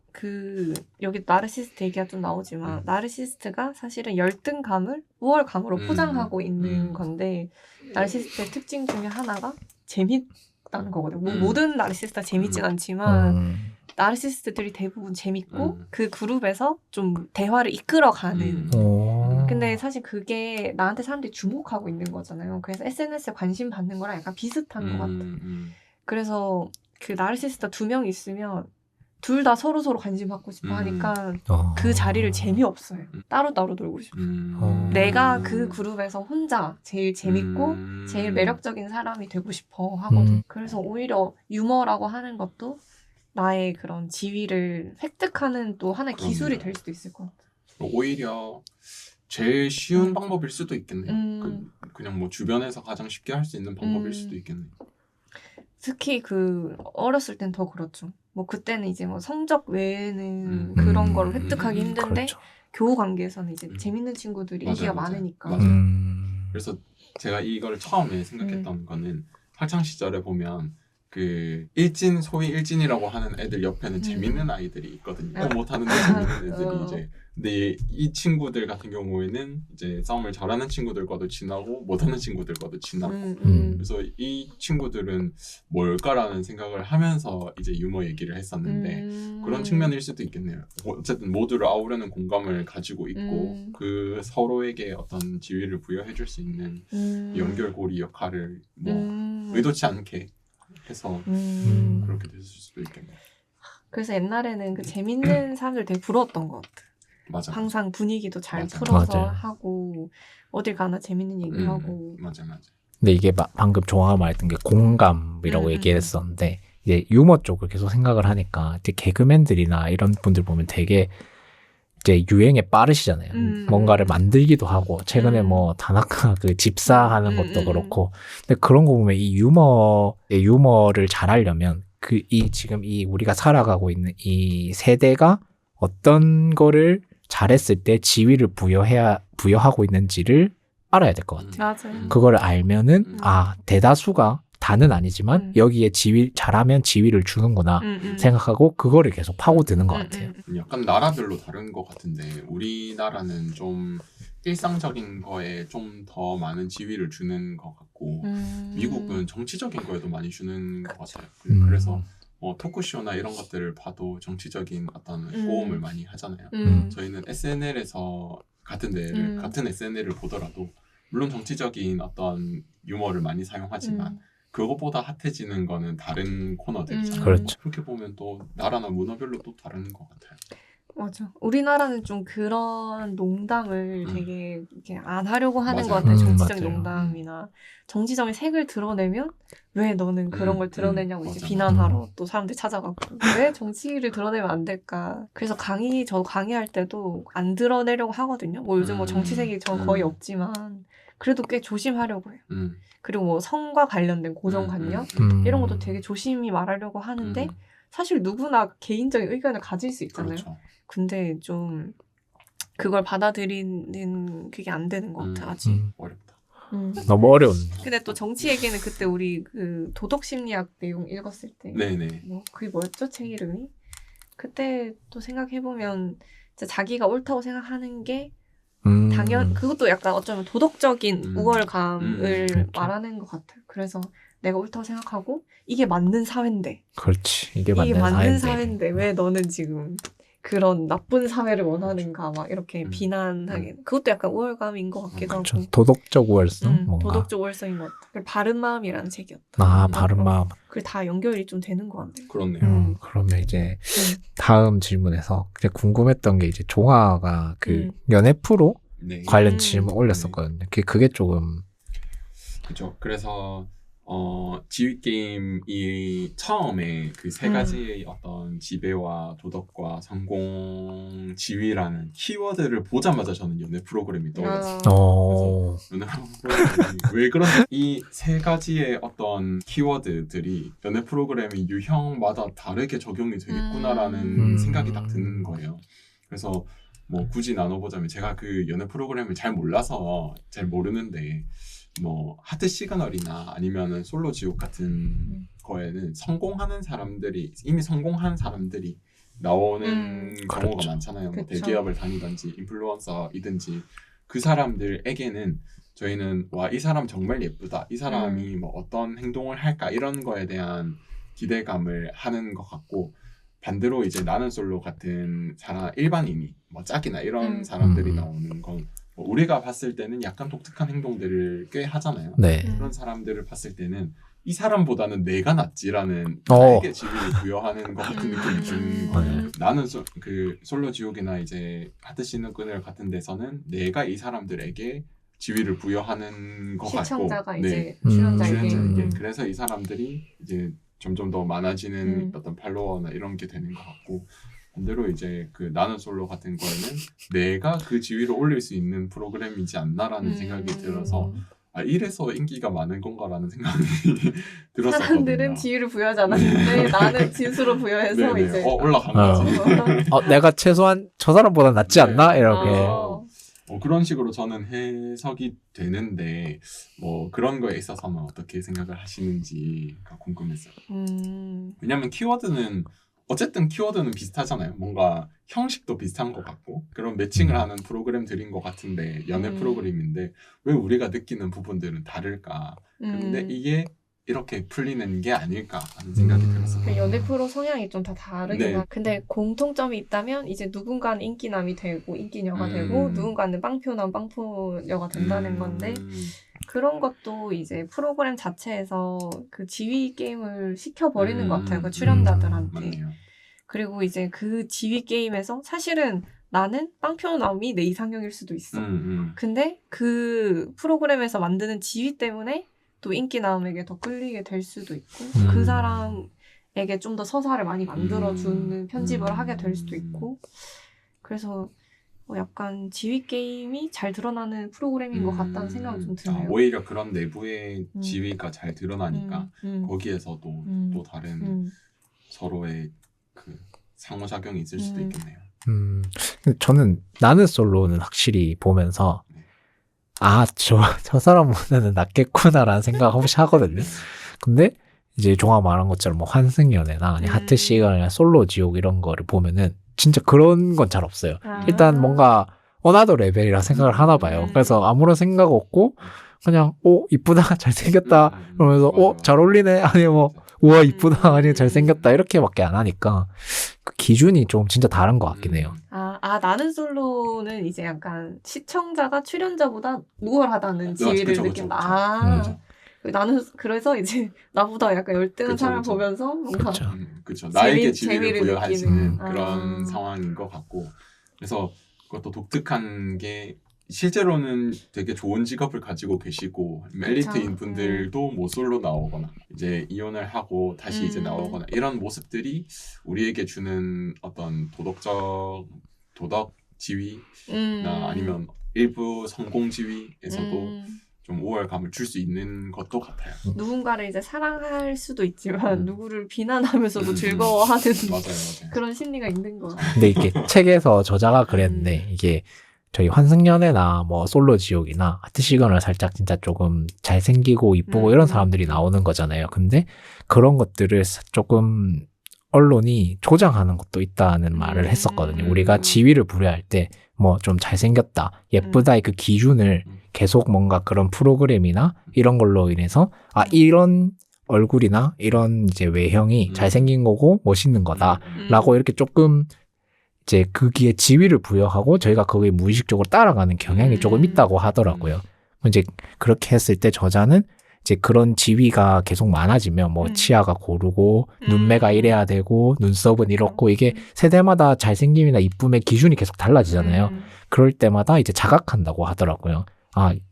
여기 나르시스트 얘기가 좀 나오지만 나르시스트가 사실은 열등감을 우월감으로 포장하고 있는 건데 나르시스트의 특징 중에 하나가 재밌다는 거거든요. 모든 나르시스트가 재밌진 않지만 나르시스트들이 대부분 재밌고 그 그룹에서 좀 대화를 이끌어가는 근데 사실 그게 나한테 사람들이 주목하고 있는 거잖아요. 그래서 SNS에 관심 받는 거랑 약간 비슷한 것 같아요. 그래서 그 나르시스트 2명 있으면 둘 다 서로서로 관심 받고 싶어 하니까 그 자리를 재미없어요. 따로따로 놀고 싶어. 내가 그 그룹에서 혼자 제일 재밌고 제일 매력적인 사람이 되고 싶어 하거든. 그래서 오히려 유머라고 하는 것도 나의 그런 지위를 획득하는 또 하나의 기술이 될 수도 있을 것 같아. 오히려 제일 쉬운 방법일 수도 있겠네요. 그냥 뭐 주변에서 가장 쉽게 할 수 있는 방법일 수도 있겠네요. 특히 그 어렸을 땐 더 그렇죠. 뭐 그때는 이제 뭐 성적 외에는 그런 걸 획득하기 힘든데 그렇죠. 교우 관계에서는 이제 재밌는 친구들이 인기가 많으니까. 그래서 제가 이걸 처음에 생각했던 거는 학창 시절에 보면 그 일진 소위 일진이라고 하는 애들 옆에는 재밌는 아이들이 있거든요. 못하는데 재밌는 애들이 이제 근데 이 친구들 같은 경우에는 이제 싸움을 잘하는 친구들과도 친하고 못하는 친구들과도 친하고 그래서 이 친구들은 뭘까라는 생각을 하면서 이제 유머 얘기를 했었는데 그런 측면일 수도 있겠네요. 어쨌든 모두를 아우르는 공감을 가지고 있고 그 서로에게 어떤 지위를 부여해줄 수 있는 연결고리 역할을 뭐 의도치 않게 해서 그렇게 됐을 수도 있겠네요. 그래서 옛날에는 그 재밌는 사람들 되게 부러웠던 것 같아. 맞아. 항상 분위기도 잘 맞아. 풀어서 맞아요. 하고 어딜 가나 재밌는 얘기하고. 맞아. 근데 이게 방금 종아가 말했던 게 공감이라고 얘기했었는데 이제 유머 쪽을 계속 생각을 하니까 이제 개그맨들이나 이런 분들 보면 되게 이제 유행에 빠르시잖아요. 뭔가를 만들기도 하고 최근에 뭐 다나카 그 집사하는 것도 그렇고 근데 그런 거 보면 이 유머를 잘하려면 그 지금 우리가 살아가고 있는 이 세대가 어떤 거를 잘했을 때 지위를 부여하고 있는지를 알아야 될 것 같아요. 맞아요. 그걸 알면은 대다수가 다는 아니지만 여기에 잘하면 지위를 주는구나 생각하고 그거를 계속 파고드는 것 같아요. 약간 나라별로 다른 것 같은데 우리나라는 좀 일상적인 거에 좀 더 많은 지위를 주는 것 같고 미국은 정치적인 거에도 많이 주는 것 같아요. 그래서 토크쇼나 이런 것들을 봐도 정치적인 어떤 꼬움을 많이 하잖아요. 저희는 SNL에서 같은 SNL을 보더라도 물론 정치적인 어떤 유머를 많이 사용하지만 그것보다 핫해지는 거는 다른 코너들이잖아요. 그렇죠. 그렇게 보면 또 나라나 문화별로 또 다른 것 같아요. 맞아. 우리나라는 좀 그런 농담을 되게 이렇게 안 하려고 하는 맞아요. 것 같아요. 정치적인 맞아요. 농담이나 정치적인 색을 드러내면 왜 너는 그런 걸 드러내냐고 이제 맞아. 비난하러 또 사람들 찾아가고 왜 정치를 드러내면 안 될까. 그래서 저 강의할 때도 안 드러내려고 하거든요. 뭐 요즘 뭐 정치색이 전 거의 없지만 그래도 꽤 조심하려고 해요. 그리고 뭐 성과 관련된 고정관념 이런 것도 되게 조심히 말하려고 하는데 사실 누구나 개인적인 의견을 가질 수 있잖아요. 그렇죠. 근데 좀 그걸 받아들이는 그게 안 되는 것 같아 아직. 어렵다. 너무 어려운. 근데 또 정치 얘기는 그때 우리 그 도덕심리학 내용 읽었을 때 네네. 뭐 그게 뭐였죠? 책 이름이? 그때 또 생각해보면 진짜 자기가 옳다고 생각하는 게 그것도 약간 어쩌면 도덕적인 우월감을 그렇죠. 말하는 것 같아요. 그래서 내가 옳다고 생각하고 이게 맞는 사회인데 그렇지. 이게 맞는 맞는 사회인데 왜 너는 지금 그런 나쁜 사회를 원하는가 막 이렇게 비난하게 그것도 약간 우월감인 것 같기도 그렇죠. 하고 도덕적 우월성 뭔가. 도덕적 우월성인 것 같아. 바른 마음이라는 책이었다. 바른 마음. 그게 다 연결이 좀 되는 것 같네요. 그렇네요. 그러면 이제 다음 질문에서 이제 궁금했던 게 이제 종아가 그 연애 프로 관련 질문 올렸었거든요. 그게 조금 그렇죠. 그래서 지휘 게임이 처음에 그 세 가지의 어떤 지배와 도덕과 성공 지위라는 키워드를 보자마자 저는 연애 프로그램이 떠올랐어요. 그래서 연애 프로그램이 왜 그런 이 세 가지의 어떤 키워드들이 연애 프로그램이 유형마다 다르게 적용이 되겠구나라는 생각이 딱 드는 거예요. 그래서 뭐 굳이 나눠보자면 제가 그 연애 프로그램을 잘 몰라서 잘 모르는데 뭐 하트 시그널이나 아니면은 솔로 지옥 같은 거에는 이미 성공한 사람들이 나오는 경우가 그렇죠. 많잖아요. 뭐 대기업을 다니든지 인플루언서이든지 그 사람들에게는 저희는 와, 이 사람 정말 예쁘다. 이 사람이 뭐 어떤 행동을 할까 이런 거에 대한 기대감을 하는 것 같고 반대로 이제 나는 솔로 같은 사람 일반인이 뭐 짝이나 이런 사람들이 나오는 건 뭐 우리가 봤을 때는 약간 독특한 행동들을 꽤 하잖아요. 네. 그런 사람들을 봤을 때는 이 사람보다는 내가 낫지라는 나에게 지위를 부여하는 것 같은 느낌이 드는 거예요. 나는 솔로 지옥이나 이제 하트 씻는 그늘 같은 데서는 내가 이 사람들에게 지위를 부여하는 것 같고 시청자가 이제 출연자에게 그래서 이 사람들이 이제 점점 더 많아지는 어떤 팔로워나 이런 게 되는 것 같고 반대로 이제 그 나는 솔로 같은 거에는 내가 그 지위를 올릴 수 있는 프로그램이지 않나라는 생각이 들어서 이래서 인기가 많은 건가라는 생각이 들었었거든요. 사람들은 지위를 부여하지 않았는데 나는 진수로 부여해서 네네. 이제 올라간 거지. 내가 최소한 저 사람보다 낫지 않나? 이렇게. 그런 식으로 저는 해석이 되는데 뭐 그런 거에 있어서는 어떻게 생각을 하시는지가 궁금했어요. 왜냐면 어쨌든 키워드는 비슷하잖아요. 뭔가 형식도 비슷한 것 같고 그런 매칭을 하는 프로그램들인 것 같은데 연애 프로그램인데 왜 우리가 느끼는 부분들은 다를까? 근데 이게 이렇게 풀리는 게 아닐까 하는 생각이 들었어요. 연애 프로 성향이 좀 다 다르긴 네. 하고 근데 공통점이 있다면 이제 누군가는 인기남이 되고 인기녀가 되고 누군가는 빵표남 빵표녀가 된다는 건데 그런 것도 이제 프로그램 자체에서 그 지위 게임을 시켜버리는 것 같아요. 그 출연자들한테. 맞네요. 그리고 이제 그 지위 게임에서 사실은 나는 빵표남이 내 이상형일 수도 있어. 근데 그 프로그램에서 만드는 지위 때문에 또 인기남에게 더 끌리게 될 수도 있고 그 사람에게 좀 더 서사를 많이 만들어주는 편집을 하게 될 수도 있고 그래서 약간 지위 게임이 잘 드러나는 프로그램인 것 같다는 생각이 좀 드네요. 오히려 그런 내부의 지위가 잘 드러나니까 거기에서도 또 다른 서로의 그 상호작용이 있을 수도 있겠네요. 저는 나는 솔로는 확실히 보면서 저 사람보다는 낫겠구나라는 생각 한 번씩 하거든요. 근데 이제 종아 말한 것처럼 뭐 환승연애나 하트 시간이나 솔로 지옥 이런 거를 보면은 진짜 그런 건 잘 없어요. 일단 뭔가 어나더 레벨이라 생각을 하나 봐요. 그래서 아무런 생각 없고 그냥 이쁘다 잘생겼다 그러면서 잘 어울리네 아니면 뭐 우와 이쁘다 아니면 잘생겼다 이렇게밖에 안 하니까 그 기준이 좀 진짜 다른 것 같긴 해요. 나는 솔로는 이제 약간 시청자가 출연자보다 우월하다는 지위를 느낀다. 나는 그래서 이제 나보다 약간 열등한 사람 보면서 뭔가 그렇죠. 나에게 지위를 부여하시는 그런 상황인 것 같고 그래서 그것도 독특한 게 실제로는 되게 좋은 직업을 가지고 계시고 엘리트인 분들도 모쏠로 나오거나 이제 이혼을 하고 다시 이제 나오거나 이런 모습들이 우리에게 주는 어떤 도덕 지위나 아니면 일부 성공 지위에서도 좀 우월감을 줄 수 있는 것도 같아요. 누군가를 이제 사랑할 수도 있지만 누구를 비난하면서도 즐거워하는 맞아요. 그런 심리가 있는 거. 근데 이게 책에서 저자가 그랬는데 이게 저희 환승연애나 뭐 솔로 지옥이나 하트 시간을 살짝 진짜 조금 잘생기고 이쁘고 이런 사람들이 나오는 거잖아요. 근데 그런 것들을 조금 언론이 조장하는 것도 있다는 말을 했었거든요. 우리가 지위를 부여할 때 뭐 좀 잘생겼다, 예쁘다의 그 기준을 계속 뭔가 그런 프로그램이나 이런 걸로 인해서 이런 얼굴이나 이런 이제 외형이 잘생긴 거고 멋있는 거다라고 이렇게 조금 이제 거기에 지위를 부여하고 저희가 거기에 무의식적으로 따라가는 경향이 조금 있다고 하더라고요. 이제 그렇게 했을 때 저자는 이제 그런 지위가 계속 많아지면 뭐 치아가 고르고 눈매가 이래야 되고 눈썹은 이렇고 이게 세대마다 잘생김이나 이쁨의 기준이 계속 달라지잖아요. 그럴 때마다 이제 자각한다고 하더라고요.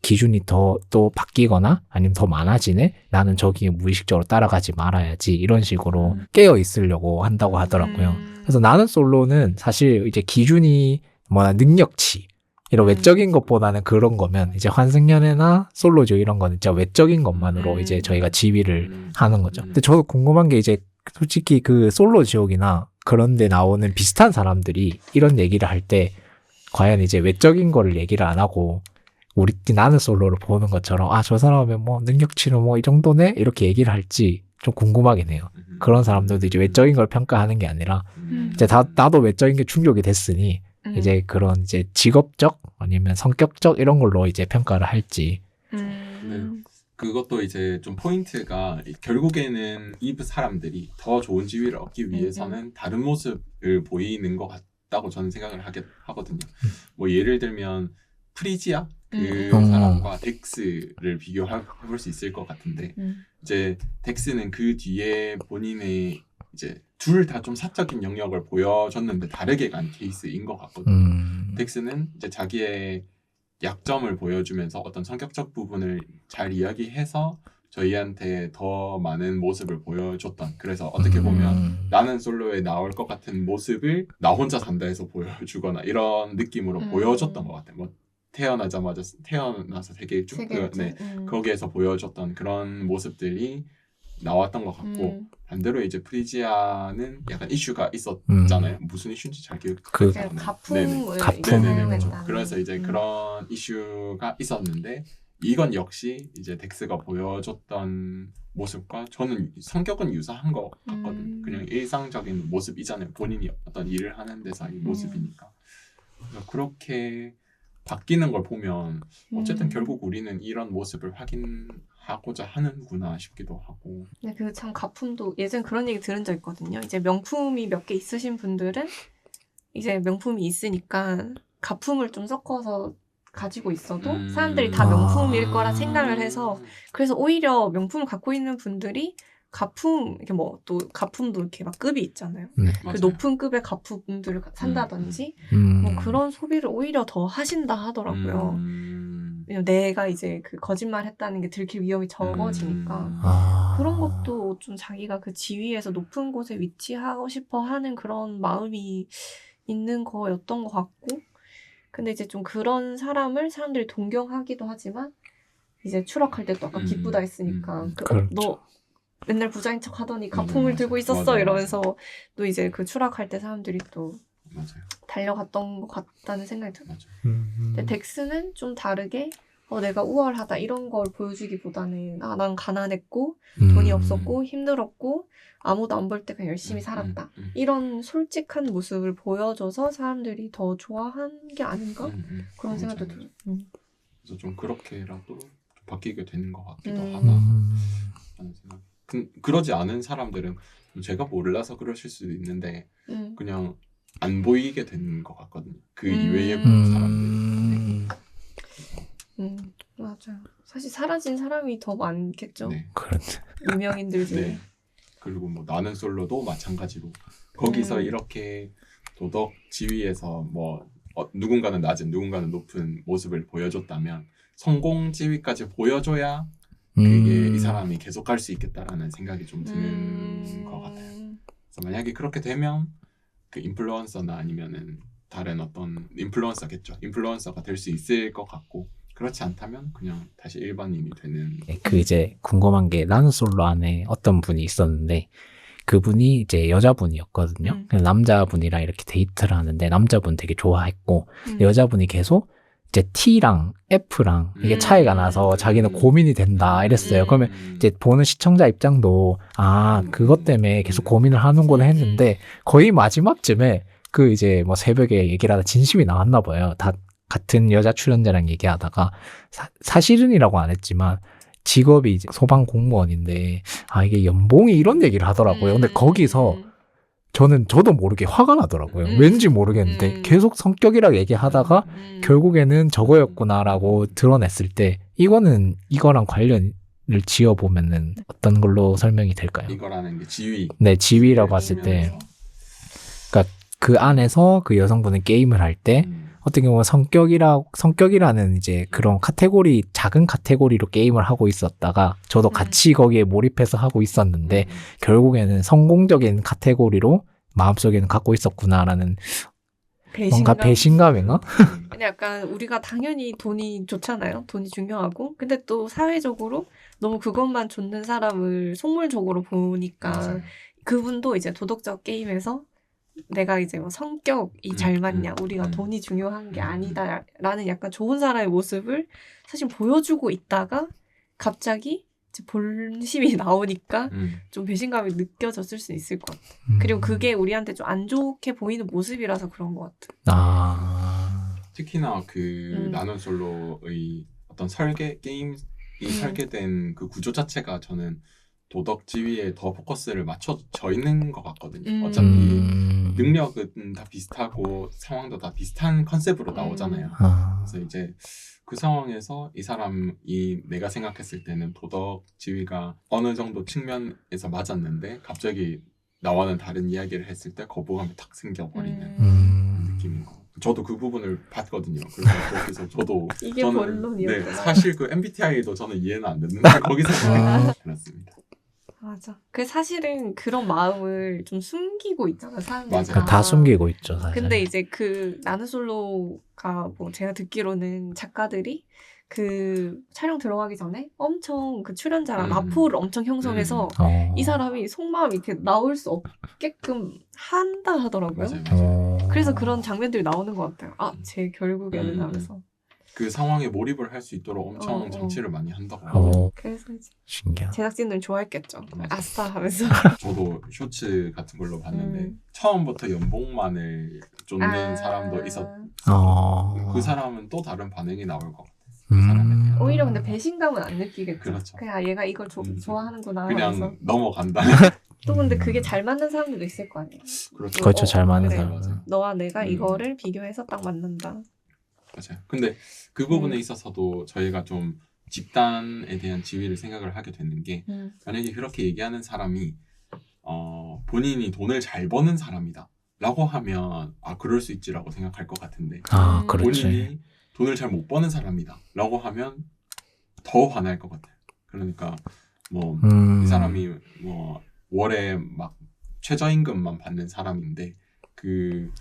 기준이 또 바뀌거나 아니면 더 많아지네? 나는 저기에 무의식적으로 따라가지 말아야지. 이런 식으로 깨어 있으려고 한다고 하더라고요. 그래서 나는 솔로는 사실 이제 기준이 능력치, 이런 외적인 것보다는 그런 거면 이제 환승연애나 솔로죠 이런 거는 진짜 외적인 것만으로 이제 저희가 지위를 하는 거죠. 근데 저도 궁금한 게 이제 솔직히 그 솔로 지옥이나 그런 데 나오는 비슷한 사람들이 이런 얘기를 할 때 과연 이제 외적인 거를 얘기를 안 하고 나는 솔로를 보는 것처럼 저 사람은 뭐 능력치는 뭐 이 정도네 이렇게 얘기를 할지 좀 궁금하긴 해요. 그런 사람들도 이제 외적인 걸 평가하는 게 아니라 이제 나도 외적인 게 충족이 됐으니 이제 그런 이제 직업적 아니면 성격적 이런 걸로 이제 평가를 할지. 그것도 이제 좀 포인트가 결국에는 이 사람들이 더 좋은 지위를 얻기 위해서는 다른 모습을 보이는 것 같다고 저는 생각을 하거든요. 뭐 예를 들면 프리지아 그 사람과 덱스를 비교해볼 수 있을 것 같은데 이제 덱스는 그 뒤에 본인의 이제 둘 다 좀 사적인 영역을 보여줬는데 다르게 간 케이스인 것 같거든요. 덱스는 이제 자기의 약점을 보여주면서 어떤 성격적 부분을 잘 이야기해서 저희한테 더 많은 모습을 보여줬던, 그래서 어떻게 보면 나는 솔로에 나올 것 같은 모습을 나 혼자 산다 해서 보여주거나 이런 느낌으로 보여줬던 것 같아요. 뭐 태어나서 되게 쭉 거기에서 보여줬던 그런 모습들이 나왔던 것 같고 반대로 이제 프리지아는 약간 이슈가 있었잖아요. 무슨 이슈인지 잘 기억이 안 나요. 가품을 사용했다. 그래서 이제 그런 이슈가 있었는데 이건 역시 이제 덱스가 보여줬던 모습과 저는 성격은 유사한 것 같거든요. 그냥 일상적인 모습이잖아요. 본인이 어떤 일을 하는 데서의 모습이니까. 그래서 그렇게 바뀌는 걸 보면 어쨌든 결국 우리는 이런 모습을 확인하고자 하는구나 싶기도 하고. 네, 그 참 가품도 예전에 그런 얘기 들은 적 있거든요. 이제 명품이 몇 개 있으신 분들은 이제 명품이 있으니까 가품을 좀 섞어서 가지고 있어도 사람들이 다 명품일 거라 생각을 해서, 그래서 오히려 명품을 갖고 있는 분들이 가품, 이렇게 뭐 또 가품도 이렇게 막 급이 있잖아요. 그 높은 급의 가품들을 산다든지 뭐 그런 소비를 오히려 더 하신다 하더라고요. 왜냐면 내가 이제 그 거짓말 했다는 게 들킬 위험이 적어지니까 그런 것도 좀 자기가 그 지위에서 높은 곳에 위치하고 싶어 하는 그런 마음이 있는 거였던 것 같고, 근데 이제 좀 그런 사람을 사람들이 동경하기도 하지만 이제 추락할 때 또 아까 기쁘다 했으니까 너 맨날 부자인 척 하더니 가품을 들고 있었어 이러면서 또 이제 그 추락할 때 사람들이 또 달려갔던 것 같다는 생각이 들어요. 근데 덱스는 좀 다르게 내가 우월하다 이런 걸 보여주기보다는 난 가난했고 돈이 없었고 힘들었고 아무도 안 볼 때 그냥 열심히 살았다 이런 솔직한 모습을 보여줘서 사람들이 더 좋아한 게 아닌가 그런 생각도 들어요. 그래서 좀 그렇게라도 바뀌게 되는 것 같기도 하다 하는 생각. 그러지 않은 사람들은 제가 몰라서 그러실 수도 있는데 그냥 안 보이게 되는 것 같거든요. 그 이외에 보는 사람들이. 맞아요. 사실 사라진 사람이 더 많겠죠. 네. 유명인들 중에. 네. 그리고 뭐 나는 솔로도 마찬가지로 거기서 이렇게 도덕 지위에서 뭐 누군가는 낮은 누군가는 높은 모습을 보여줬다면 성공 지위까지 보여줘야 그게 이 사람이 계속 갈 수 있겠다라는 생각이 좀 드는 것 같아요. 그래서 만약에 그렇게 되면 그 인플루언서나 아니면은 다른 어떤 인플루언서겠죠. 인플루언서가 될 수 있을 것 같고, 그렇지 않다면 그냥 다시 일반인이 되는. 그 이제 궁금한 게 나는 솔로 안에 어떤 분이 있었는데 그분이 이제 여자분이었거든요. 남자분이랑 이렇게 데이트를 하는데 남자분 되게 좋아했고 여자분이 계속 이제 T랑 F랑 이게 차이가 나서 자기는 고민이 된다 이랬어요. 그러면 이제 보는 시청자 입장도 그것 때문에 계속 고민을 하는구나 했는데 거의 마지막쯤에 그 이제 뭐 새벽에 얘기를 하다 진심이 나왔나 봐요. 다 같은 여자 출연자랑 얘기하다가 사실은이라고 안 했지만 직업이 이제 소방 공무원인데 이게 연봉이 이런 얘기를 하더라고요. 근데 거기서 저도 모르게 화가 나더라고요. 왠지 모르겠는데 계속 성격이라고 얘기하다가 결국에는 저거였구나라고 드러냈을 때 이거랑 관련을 지어보면은 어떤 걸로 설명이 될까요? 이거라는 게 지위. 네, 지위라고 봤을 때 그러니까 그 안에서 그 여성분은 게임을 할 때 어떻게 보면 성격이라는 이제 그런 작은 카테고리로 게임을 하고 있었다가 저도 같이 거기에 몰입해서 하고 있었는데 결국에는 성공적인 카테고리로 마음속에는 갖고 있었구나라는 뭔가 배신감인가? 근데 약간 우리가 당연히 돈이 좋잖아요. 돈이 중요하고. 근데 또 사회적으로 너무 그것만 좇는 사람을 속물적으로 보니까 그분도 이제 도덕적 게임에서 내가 이제 뭐 성격이 잘 맞냐, 우리가 돈이 중요한 게 아니다 라는 약간 좋은 사람의 모습을 사실 보여주고 있다가 갑자기 이제 본심이 나오니까 좀 배신감이 느껴졌을 수 있을 것 같아요. 그리고 그게 우리한테 좀 안 좋게 보이는 모습이라서 그런 것 같아요. 특히나 그 나는 솔로의 어떤 게임이 설계된 그 구조 자체가 저는 도덕 지위에 더 포커스를 맞춰져 있는 것 같거든요. 어차피 능력은 다 비슷하고 상황도 다 비슷한 컨셉으로 나오잖아요. 그래서 이제 그 상황에서 이 사람이 내가 생각했을 때는 도덕 지위가 어느 정도 측면에서 맞았는데 갑자기 나와는 다른 이야기를 했을 때 거부감이 탁 생겨버리는 느낌인 거. 저도 그 부분을 봤거든요. 그래서 거기서 저도 이게 본론이었구나. 네, 사실 그 MBTI도 저는 이해는 안 됐는데 거기서 그렇습니다. 맞아. 그 사실은 그런 마음을 좀 숨기고 있잖아, 사람들이. 맞아요. 다 숨기고 있죠, 사실. 근데 이제 그 나는 솔로가 뭐 제가 듣기로는 작가들이 그 촬영 들어가기 전에 엄청 그 출연자랑 라포를 엄청 형성해서 이 사람이 속마음이 이렇게 나올 수 없게끔 한다 하더라고요. 맞아요. 그래서 그런 장면들이 나오는 것 같아요. 아, 쟤 결국에는 하면서. 그 상황에 몰입을 할 수 있도록 엄청 장치를 많이 한다고 어. 그래서 이제 신기하다. 제작진들은 좋아했겠죠. 아싸 하면서. 저도 쇼츠 같은 걸로 봤는데 처음부터 연봉만을 쫓는 사람도 있었고 그 사람은 또 다른 반응이 나올 것 같아요. 그 사람에 오히려 근데 배신감은 안 느끼겠죠. 그렇죠. 그냥 얘가 이걸 좋아하는구나 그냥 하면서. 넘어간다. 또 근데 그게 잘 맞는 사람들도 있을 거 아니에요. 그렇죠. 잘 맞는 그래. 사람. 너와 내가 이거를 비교해서 딱 맞는다. 맞아요. 근데 그 부분에 있어서도 저희가 좀 집단에 대한 지위를 생각을 하게 되는 게 만약에 그렇게 얘기하는 사람이 본인이 돈을 잘 버는 사람이다 라고 하면 그럴 수 있지라고 생각할 것 같은데 그렇지. 본인이 돈을 잘 못 버는 사람이다 라고 하면 더 화날 것 같아요. 그러니까 뭐 이 사람이 뭐 월에 막 최저임금만 받는 사람인데 그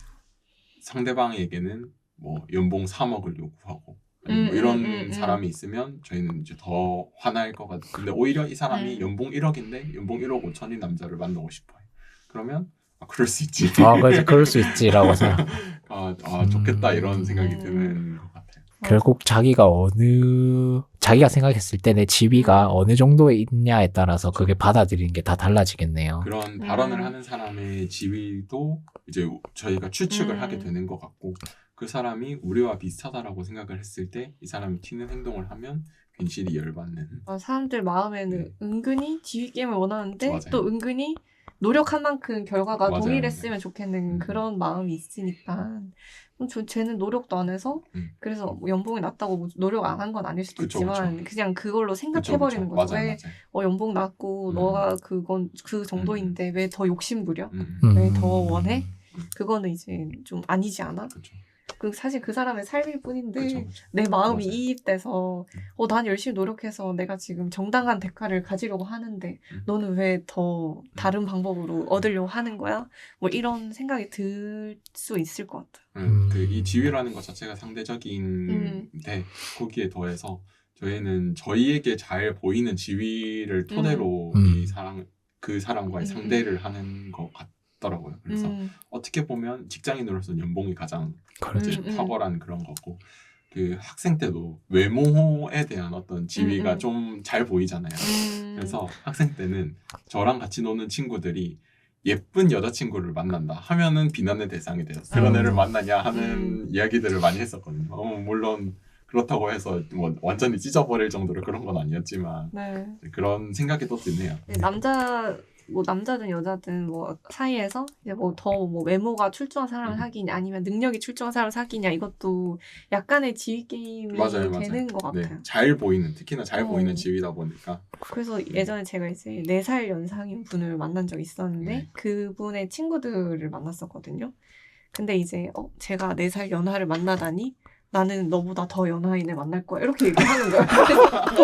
상대방에게는 뭐 연봉 3억을 요구하고 뭐 이런 사람이 있으면 저희는 이제 더 화날 것 같아요. 근데 오히려 이 사람이 연봉 1억인데 연봉 1억 5천인 남자를 만나고 싶어요. 그러면 그럴 수 있지. 그럴 수 있지라고 생각. 좋겠다 이런 생각이 드는 것 같아요. 결국 자기가 생각했을 때 내 지위가 어느 정도에 있냐에 따라서 그게 받아들이는 게 다 달라지겠네요. 그런 발언을 하는 사람의 지위도 이제 저희가 추측을 하게 되는 것 같고 그 사람이 우리와 비슷하다라고 생각을 했을 때 이 사람이 튀는 행동을 하면 괜시리 열받는. 사람들 마음에는 은근히 지위 게임을 원하는데 맞아요. 또 은근히 노력한 만큼 결과가 맞아요. 동일했으면 좋겠는 그런 마음이 있으니까 쟤는 노력도 안 해서 그래서 뭐 연봉이 낮다고 뭐 노력 안 한 건 아닐 수도 있지만 그냥 그걸로 생각해버리는 거죠. 왜 연봉 낮고 너가 그 정도인데 왜 더 욕심부려? 왜 더 원해? 그거는 이제 좀 아니지 않아? 사실 그 사람의 삶일 뿐인데 내 마음이 이입돼서 난 열심히 노력해서 내가 지금 정당한 대가를 가지려고 하는데 너는 왜 더 다른 방법으로 얻으려고 하는 거야? 뭐 이런 생각이 들 수 있을 것 같아요. 이 지위라는 것 자체가 상대적인데 거기에 더해서 저희는 저희에게 잘 보이는 지위를 토대로 그 사람과의 상대를 하는 것 같더라고요. 그래서 어떻게 보면 직장인으로서 연봉이 가장 탁월한 그런 거고 그 학생 때도 외모에 대한 어떤 지위가 좀 잘 보이잖아요. 그래서 학생 때는 저랑 같이 노는 친구들이 예쁜 여자친구를 만난다 하면은 비난의 대상이 돼서 그런 애를 만나냐 하는 이야기들을 많이 했었거든요. 물론 그렇다고 해서 뭐 완전히 찢어버릴 정도로 그런 건 아니었지만 그런 생각이 또 드네요. 남자든 여자든 뭐 사이에서 이제 뭐 더 뭐 외모가 출중한 사람을 사귀냐 아니면 능력이 출중한 사람을 사귀냐 이것도 약간의 지위 게임이 되는 것 같아요. 잘 보이는 특히나 잘 보이는 지위다 보니까. 그래서 예전에 제가 이제 4살 연상인 분을 만난 적이 있었는데 그분의 친구들을 만났었거든요. 근데 이제 제가 4살 연하를 만나다니 나는 너보다 더 연하인을 만날 거야 이렇게 얘기하는 거야.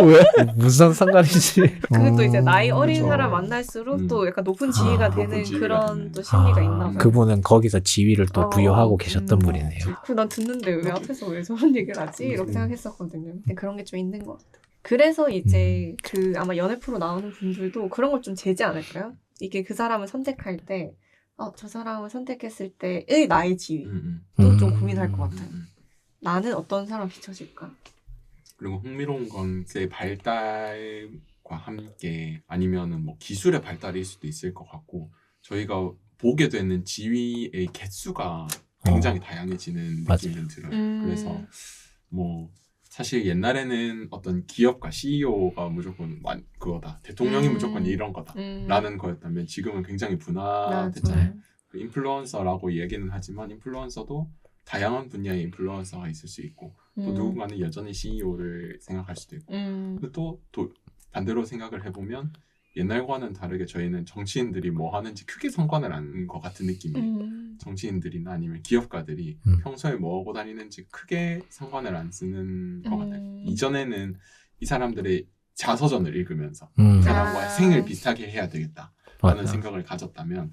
왜? 무슨 상관이지? 그것도 이제 나이 어린 사람 만날수록 또 약간 높은 지위가 되는 그런 또 심리가 있나 봐요. 그분은 거기서 지위를 또 부여하고 계셨던 분이네요. 난 듣는데 왜 앞에서 왜 저런 얘기를 하지? 이렇게 생각했었거든요. 근데 그런 게 좀 있는 것 같아요. 그래서 이제 아마 연애 프로 나오는 분들도 그런 걸 좀 재지 않을까요? 이게 그 사람을 선택할 때 저 사람을 선택했을 때의 나의 지위도 좀 고민할 것 같아요. 나는 어떤 사람 비춰질까? 그리고 흥미로운 건 그 발달과 함께 아니면은 뭐 기술의 발달일 수도 있을 것 같고 저희가 보게 되는 지위의 개수가 굉장히 다양해지는 느낌이 들어요. 그래서 뭐 사실 옛날에는 어떤 기업가 CEO가 무조건 그거다 대통령이 무조건 이런 거다 라는 거였다면 지금은 굉장히 분화됐잖아요. 인플루언서라고 얘기는 하지만 인플루언서도 다양한 분야의 인플루언서가 있을 수 있고 또 누군가는 여전히 CEO를 생각할 수도 있고 근데 또 반대로 생각을 해보면 옛날과는 다르게 저희는 정치인들이 뭐 하는지 크게 상관을 안 하는 것 같은 느낌이에요. 정치인들이나 아니면 기업가들이 평소에 뭐 하고 다니는지 크게 상관을 안 쓰는 것 같아요. 이전에는 이 사람들의 자서전을 읽으면서 이 사람과 생을 비슷하게 해야 되겠다라는 생각을 가졌다면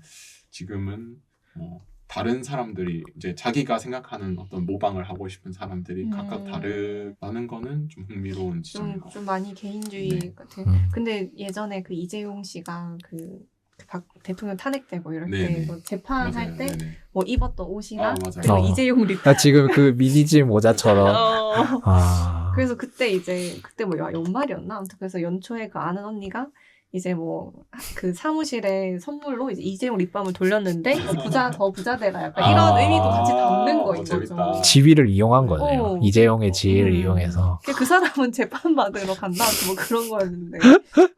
지금은 뭐 다른 사람들이 이제 자기가 생각하는 어떤 모방을 하고 싶은 사람들이 각각 다르다는 거는 좀 흥미로운 지점인 것 같아요. 좀 많이 개인주의 같은. 근데 예전에 그 이재용 씨가 그 박 대통령 탄핵되고 이럴 때 뭐 재판할 때 뭐 입었던 옷이나 그리고 이재용 리타. 나 지금 그 미니지 모자처럼. 그래서 그때 뭐 연말이었나? 아무튼 그래서 연초에 그 아는 언니가 이제 뭐 그 사무실에 선물로 이제 이재용 립밤을 돌렸는데 더 부자 되라 약간 이런 의미도 같이 담는 거인 거죠. 지위를 이용한 거네요. 이재용의 지위를 이용해서. 그 사람은 재판 받으러 간다 뭐 그런 거였는데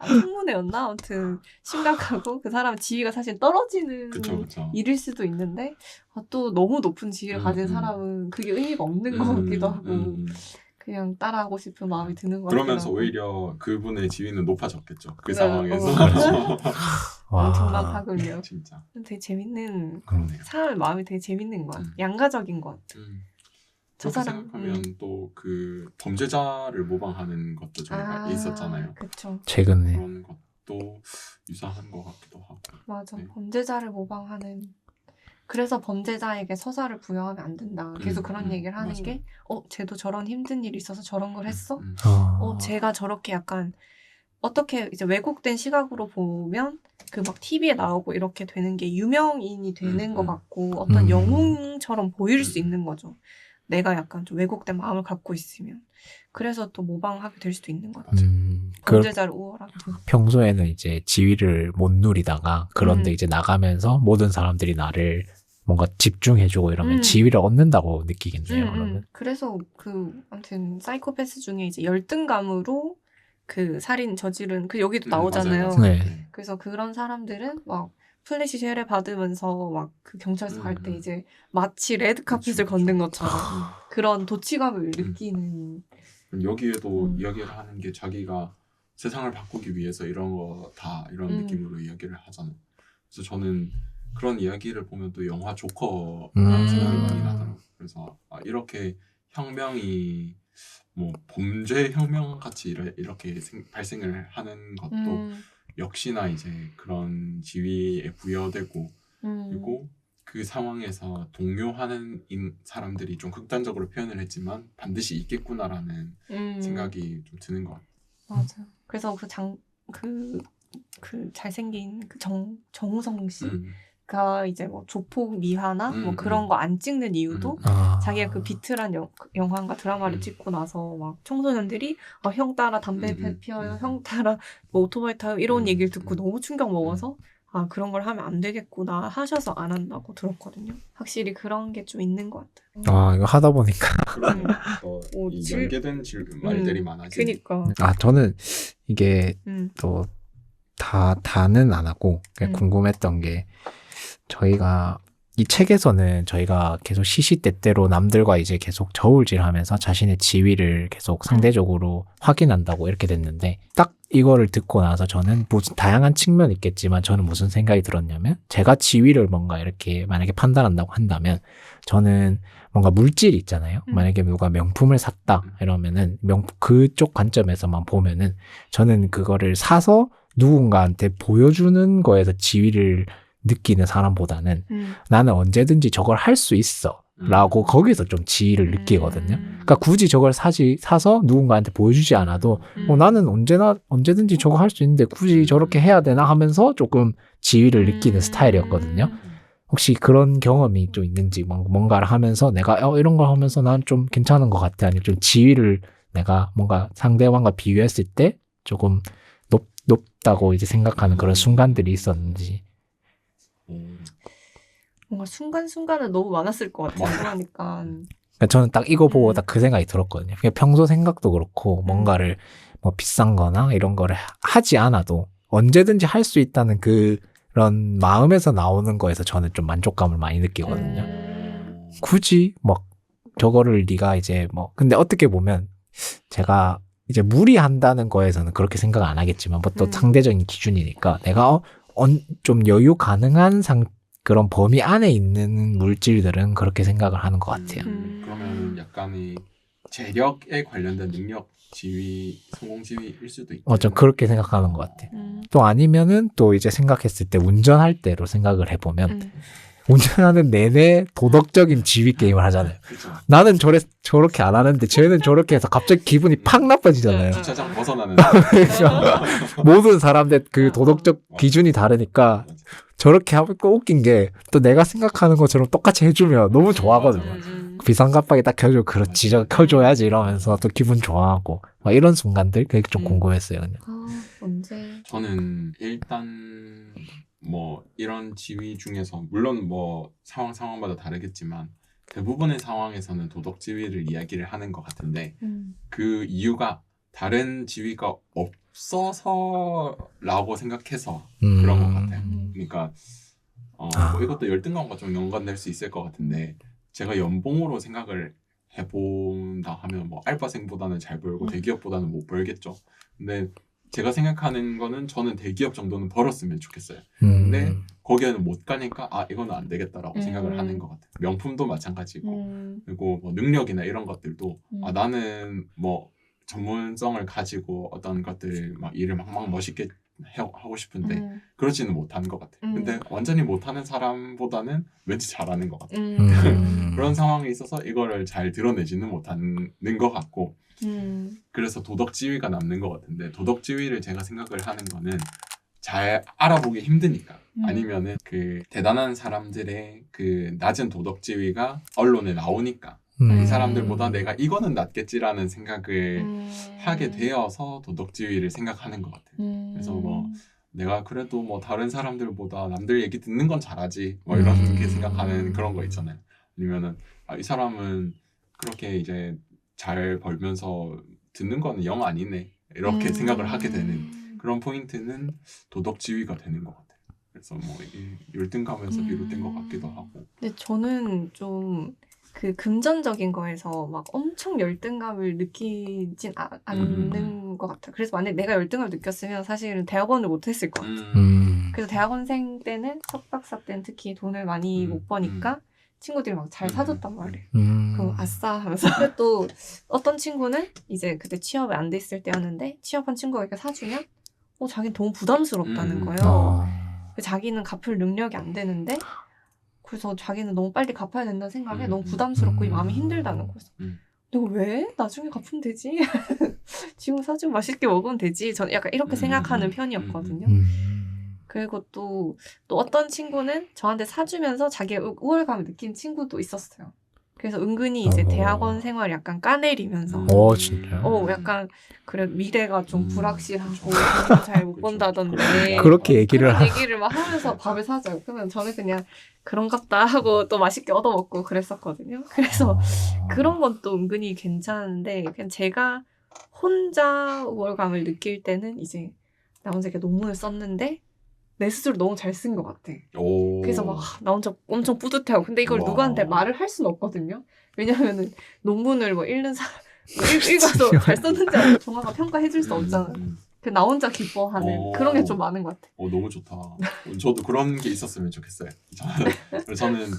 청문회였나? 아무튼 심각하고 그 사람 지위가 사실 떨어지는 그쵸. 일일 수도 있는데 또 너무 높은 지위를 가진 사람은 그게 의미가 없는 것 같기도 하고 그냥 따라하고 싶은 마음이 드는 거 같아요. 그러면서 오히려 그분의 지위는 높아졌겠죠. 그 상황에서. 엄청난 파급력. 진짜. 되게 재밌는 그러네요. 사람의 마음이 되게 재밌는 것 같아요. 양가적인 것 같아요. 저 사람 생각하면 또 그 범죄자를 모방하는 것도 저희가 있었잖아요. 그렇죠. 최근에 그런 것도 유사한 것 같기도 하고. 맞아. 범죄자를 모방하는. 그래서 범죄자에게 서사를 부여하면 안 된다. 계속 그런 얘기를 하는 맞아. 게 쟤도 저런 힘든 일이 있어서 저런 걸 했어? 쟤가 저렇게 약간 어떻게 이제 왜곡된 시각으로 보면 그 막 TV에 나오고 이렇게 되는 게 유명인이 되는 것 같고 어떤 영웅처럼 보일 수 있는 거죠. 내가 약간 좀 왜곡된 마음을 갖고 있으면. 그래서 또 모방하게 될 수도 있는 것 같아요. 범죄자를 우월하게. 평소에는 이제 지위를 못 누리다가 그런데 이제 나가면서 모든 사람들이 나를 뭔가 집중해주고 이러면 지위를 얻는다고 느끼겠네요. 그러면. 그래서 아무튼 사이코패스 중에 이제 열등감으로 그 살인 저지른 여기도 나오잖아요. 맞아요. 네. 그래서 그런 사람들은 막 플래시 쉐를 받으면서 막 그 경찰서 갈 때 이제 마치 레드카펫을 걷는 것처럼 그런 도취감을 느끼는. 여기에도 이야기를 하는 게 자기가 세상을 바꾸기 위해서 이런 거다 이런 느낌으로 이야기를 하잖아요. 그래서 저는 그런 이야기를 보면 또 영화 조커라는 생각이 많이 나더라고요. 그래서 이렇게 혁명이 뭐 범죄 혁명 같이 이렇게 발생을 하는 것도 역시나 이제 그런 지위에 부여되고 그리고 그 상황에서 동요하는 사람들이 좀 극단적으로 표현을 했지만 반드시 있겠구나라는 생각이 좀 드는 것 같아요. 맞아. 그래서 그 잘생긴 정우성 씨가 이제 뭐 조폭 미화나 뭐 그런 거 안 찍는 이유도 자기가 그 비틀한 영화인가 드라마를 찍고 나서 막 청소년들이 형 따라 담배 피워요, 형 따라 뭐 오토바이 타요 이런 얘기를 듣고 너무 충격 먹어서 그런 걸 하면 안 되겠구나 하셔서 안 한다고 들었거든요. 확실히 그런 게 좀 있는 것 같아요. 이거 하다 보니까 이 연계된 말들이 많아지네. 그니까. 저는 이게 또 다는 안 하고 그냥 궁금했던 게 저희가 이 책에서는 저희가 계속 시시때때로 남들과 이제 계속 저울질하면서 자신의 지위를 계속 상대적으로 확인한다고 이렇게 됐는데 딱 이거를 듣고 나서 저는 무슨 다양한 측면이 있겠지만 저는 무슨 생각이 들었냐면 제가 지위를 뭔가 이렇게 만약에 판단한다고 한다면 저는 뭔가 물질이 있잖아요. 만약에 누가 명품을 샀다 이러면은 그쪽 관점에서만 보면은 저는 그거를 사서 누군가한테 보여주는 거에서 지위를 느끼는 사람보다는 나는 언제든지 저걸 할 수 있어 라고 거기서 좀 지위를 느끼거든요. 그러니까 굳이 저걸 사서 누군가한테 보여주지 않아도 나는 언제든지 저거 할 수 있는데 굳이 저렇게 해야 되나 하면서 조금 지위를 느끼는 스타일이었거든요. 혹시 그런 경험이 좀 있는지 뭔가를 하면서 내가 이런 걸 하면서 난 좀 괜찮은 것 같아 아니면 좀 지위를 내가 뭔가 상대방과 비교했을 때 조금 높다고 이제 생각하는 그런 순간들이 있었는지. 뭔가 순간순간은 너무 많았을 것 같아요. 그러니까 저는 딱 이거 보고 딱 그 생각이 들었거든요. 그냥 평소 생각도 그렇고 뭔가를 뭐 비싼 거나 이런 거를 하지 않아도 언제든지 할 수 있다는 그런 마음에서 나오는 거에서 저는 좀 만족감을 많이 느끼거든요. 굳이 막 저거를 네가 이제 뭐 근데 어떻게 보면 제가 이제 무리한다는 거에서는 그렇게 생각 안 하겠지만 뭐 또 상대적인 기준이니까 내가 좀 여유 가능한 그런 범위 안에 있는 물질들은 그렇게 생각을 하는 것 같아요. 그러면 약간의 재력에 관련된 능력 지위, 성공 지위일 수도 있고. 좀 그렇게 생각하는 것 같아요. 또 아니면은 또 이제 생각했을 때 운전할 때로 생각을 해보면 운전하는 내내 도덕적인 지위 게임을 하잖아요. 그쵸. 나는 저렇게 안 하는데 쟤는 저렇게 해서 갑자기 기분이 팍 나빠지잖아요. 주차장 벗어나는. 그러니까 모든 사람들 그 도덕적 기준이 다르니까 저렇게 하고 웃긴 게 또 내가 생각하는 것처럼 똑같이 해주면 너무 좋아하거든요. 비상깜빡이 딱 켜줘. 그렇지. 저 켜줘야지 이러면서 또 기분 좋아하고 막 이런 순간들 그게 좀 궁금했어요. 그냥. 언제? 저는 일단 뭐 이런 지위 중에서 물론 뭐 상황마다 다르겠지만 대부분의 상황에서는 도덕 지위를 이야기를 하는 것 같은데 그 이유가 다른 지위가 없어서라고 생각해서 그런 것 같아요. 그러니까 뭐 이것도 열등감과 좀 연관될 수 있을 것 같은데 제가 연봉으로 생각을 해본다 하면 뭐 알바생보다는 잘 벌고 대기업보다는 못 벌겠죠. 근데 제가 생각하는 거는 저는 대기업 정도는 벌었으면 좋겠어요. 근데 거기에는 못 가니까 이거는 안 되겠다라고 생각을 하는 것 같아요. 명품도 마찬가지고 그리고 뭐 능력이나 이런 것들도 나는 뭐 전문성을 가지고 어떤 것들 막 일을 막 멋있게 하고 싶은데 그러지는 못하는 것 같아요. 근데 완전히 못하는 사람보다는 왠지 잘하는 것 같아요. 그런 상황에 있어서 이거를 잘 드러내지는 못하는 것 같고 그래서 도덕 지위가 남는 것 같은데 도덕 지위를 제가 생각을 하는 거는 잘 알아보기 힘드니까 아니면은 그 대단한 사람들의 그 낮은 도덕 지위가 언론에 나오니까 이 사람들보다 내가 이거는 낫겠지라는 생각을 하게 되어서 도덕 지위를 생각하는 것 같아요. 그래서 뭐 내가 그래도 뭐 다른 사람들보다 남들 얘기 듣는 건 잘하지 뭐 이렇게 생각하는 그런 거 있잖아요. 아니면은 이 사람은 그렇게 이제 잘 벌면서 듣는 거는 영 아니네 이렇게 생각을 하게 되는 그런 포인트는 도덕 지위가 되는 것 같아요. 그래서 뭐 이게 열등감에서 비롯된 것 같기도 하고. 근데 저는 좀 그 금전적인 거에서 막 엄청 열등감을 느끼진 않는 것 같아요. 그래서 만약에 내가 열등감을 느꼈으면 사실은 대학원을 못 했을 것 같아요. 그래서 대학원생 때는 석박사 때는 특히 돈을 많이 못 버니까 친구들이 막 잘 사줬단 말이에요. 그럼 아싸 하면서 또 어떤 친구는 이제 그때 취업이 안 됐을 때였는데 취업한 친구가 이렇게 사주면 자기는 너무 부담스럽다는 거예요. 자기는 갚을 능력이 안 되는데 그래서 자기는 너무 빨리 갚아야 된다는 생각에 너무 부담스럽고 이 마음이 힘들다는 거죠. 내가 왜? 나중에 갚으면 되지. 지금 사주고 맛있게 먹으면 되지. 저는 약간 이렇게 생각하는 편이었거든요. 그리고 또 어떤 친구는 저한테 사주면서 자기가 우월감을 느낀 친구도 있었어요. 그래서 은근히 이제 대학원 생활 약간 까내리면서 진짜요? 약간 그래 미래가 좀 불확실하고 잘 못 번다던데 그렇게 얘기를 막 하면서 밥을 사줘요. 그러면 저는 그냥 그런갑다 하고 또 맛있게 얻어먹고 그랬었거든요. 그래서 그런 건 또 은근히 괜찮은데 그냥 제가 혼자 우월감을 느낄 때는 이제 나 혼자 이렇게 논문을 썼는데 내 스스로 너무 잘 쓴 것 같아. 그래서 막 나 혼자 엄청 뿌듯해하고 근데 이걸 누구한테 말을 할 수는 없거든요. 왜냐하면은 논문을 뭐 읽어서 잘 썼는지 정확하게 평가해 줄 수 없잖아요. 나 혼자 기뻐하는 그런 게 좀 많은 것 같아. 너무 좋다. 저도 그런 게 있었으면 좋겠어요. 저는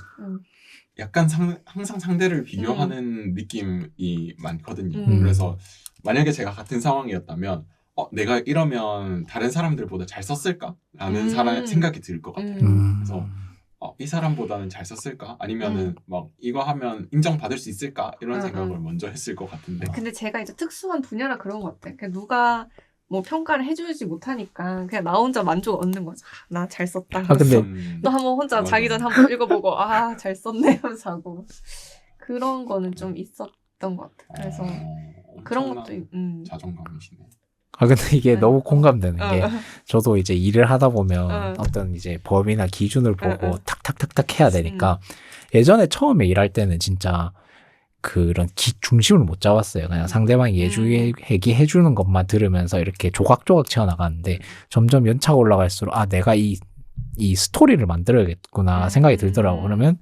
약간 항상 상대를 비교하는 느낌이 많거든요. 그래서 만약에 제가 같은 상황이었다면 내가 이러면 다른 사람들보다 잘 썼을까라는 생각이 들 것 같아요. 그래서 이 사람보다는 잘 썼을까? 아니면은 막 이거 하면 인정받을 수 있을까? 이런 생각을 먼저 했을 것 같은데. 근데 제가 이제 특수한 분야라 그런 것 같아. 그냥 누가 뭐 평가를 해주지 못하니까 그냥 나 혼자 만족 얻는 거죠. 나 잘 썼다. 근데 또 한번 혼자 자기 전에 한번 읽어보고 잘 썼네 하면서 하고 그런 거는 좀 있었던 것 같아. 그래서 그런 것도 자존감이시네. 근데 이게 너무 공감되는 게 저도 이제 일을 하다 보면 어떤 이제 범위나 기준을 보고 탁탁탁탁 해야 되니까 예전에 처음에 일할 때는 진짜 그런 중심을 못 잡았어요. 그냥 상대방이 얘기해주는 것만 들으면서 이렇게 조각조각 채워나가는데 점점 연차가 올라갈수록 내가 이 스토리를 만들어야겠구나 생각이 들더라고. 그러면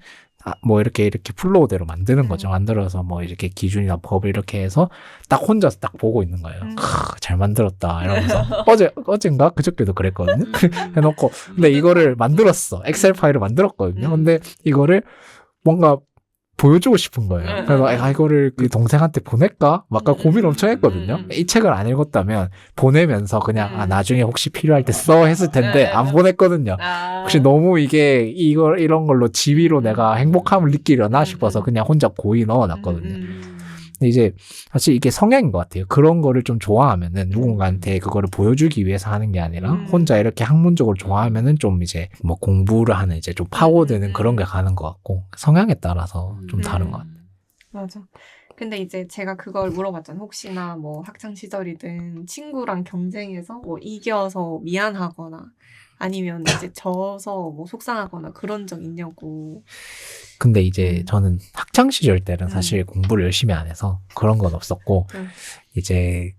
뭐 이렇게 플로우대로 만드는 거죠. 만들어서 뭐 이렇게 기준이나 법을 이렇게 해서 딱 혼자서 딱 보고 있는 거예요. 잘 만들었다 이러면서 어젠가 그저께도 그랬거든요. 해놓고 근데 이거를 만들었어. 엑셀 파일을 만들었거든요. 근데 이거를 뭔가 보여주고 싶은 거예요. 그래서 이거를 그 동생한테 보낼까? 막 아까 고민 엄청 했거든요. 이 책을 안 읽었다면 보내면서 그냥 나중에 혹시 필요할 때 써 했을 텐데 안 보냈거든요. 혹시 너무 이게 이런 걸로 지위로 내가 행복함을 느끼려나 싶어서 그냥 혼자 고이 넣어놨거든요. 근데 이제 사실 이게 성향인 것 같아요. 그런 거를 좀 좋아하면은 누군가한테 그거를 보여주기 위해서 하는 게 아니라 혼자 이렇게 학문적으로 좋아하면은 좀 이제 뭐 공부를 하는 이제 좀 파고드는 그런 게 가는 것 같고 성향에 따라서 좀 다른 것 같아요. 맞아. 근데 이제 제가 그걸 물어봤잖아요. 혹시나 뭐 학창 시절이든 친구랑 경쟁해서 뭐 이겨서 미안하거나 아니면 이제 져서 뭐 속상하거나 그런 적 있냐고. 근데 이제 저는 학창 시절 때는 사실 공부를 열심히 안 해서 그런 건 없었고 이제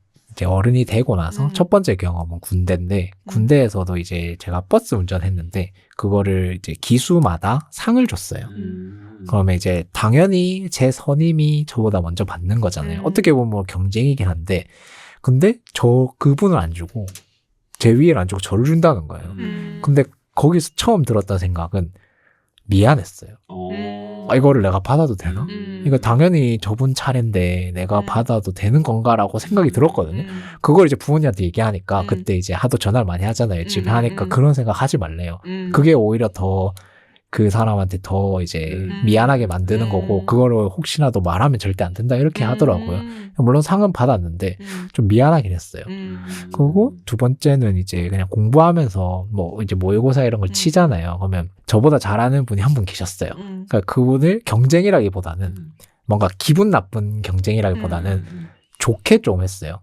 어른이 되고 나서 첫 번째 경험은 군대인데 군대에서도 이제 제가 버스 운전했는데 그거를 이제 기수마다 상을 줬어요. 그러면 이제 당연히 제 선임이 저보다 먼저 받는 거잖아요. 어떻게 보면 뭐 경쟁이긴 한데 근데 그분을 안 주고 제 위를 안 주고 저를 준다는 거예요. 근데 거기서 처음 들었던 생각은 미안했어요. 이거를 내가 받아도 되나? 이거 당연히 저분 차례인데 내가 받아도 되는 건가라고 생각이 들었거든요. 그걸 이제 부모님한테 얘기하니까 그때 이제 하도 전화를 많이 하잖아요. 집에 하니까 그런 생각 하지 말래요. 그게 오히려 더 그 사람한테 더 이제 미안하게 만드는 거고 그거를 혹시라도 말하면 절대 안 된다 이렇게 하더라고요. 물론 상은 받았는데 좀 미안하긴 했어요. 그리고 두 번째는 이제 그냥 공부하면서 뭐 이제 모의고사 이런 걸 치잖아요. 그러면 저보다 잘하는 분이 한 분 계셨어요. 그러니까 그분을 경쟁이라기보다는 뭔가 기분 나쁜 경쟁이라기보다는 좋게 좀 했어요.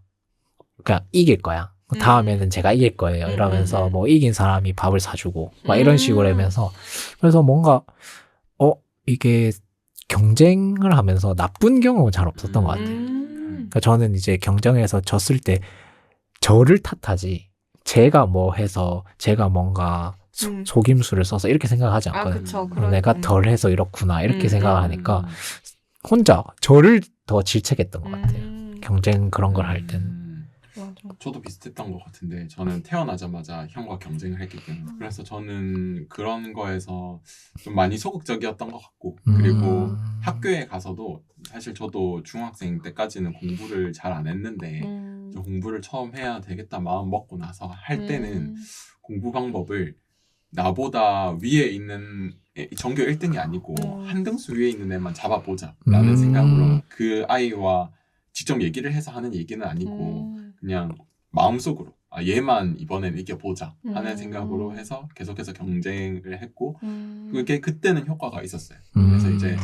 그러니까 이길 거야. 다음에는 제가 이길 거예요. 이러면서 뭐 이긴 사람이 밥을 사주고 막 이런 식으로 하면서 그래서 뭔가 이게 경쟁을 하면서 나쁜 경험은 잘 없었던 것 같아요. 그러니까 저는 이제 경쟁에서 졌을 때 저를 탓하지 제가 뭐 해서 제가 뭔가 속임수를 써서 이렇게 생각하지 않거든요. 그럼 내가 덜 해서 이렇구나 이렇게 생각을 하니까 혼자 저를 더 질책했던 것 같아요. 경쟁 그런 걸 할 때는. 저도 비슷했던 것 같은데 저는 태어나자마자 형과 경쟁을 했기 때문에 그래서 저는 그런 거에서 좀 많이 소극적이었던 것 같고 그리고 학교에 가서도 사실 저도 중학생 때까지는 공부를 잘 안 했는데 좀 공부를 처음 해야 되겠다 마음 먹고 나서 할 때는 공부 방법을 나보다 위에 있는 전교 1등이 아니고 한 등수 위에 있는 애만 잡아보자 라는 생각으로 그 아이와 직접 얘기를 해서 하는 얘기는 아니고 그냥 마음속으로 얘만 이번엔 이겨보자 하는 생각으로 해서 계속해서 경쟁을 했고 그게 그때는 효과가 있었어요. 그래서 이제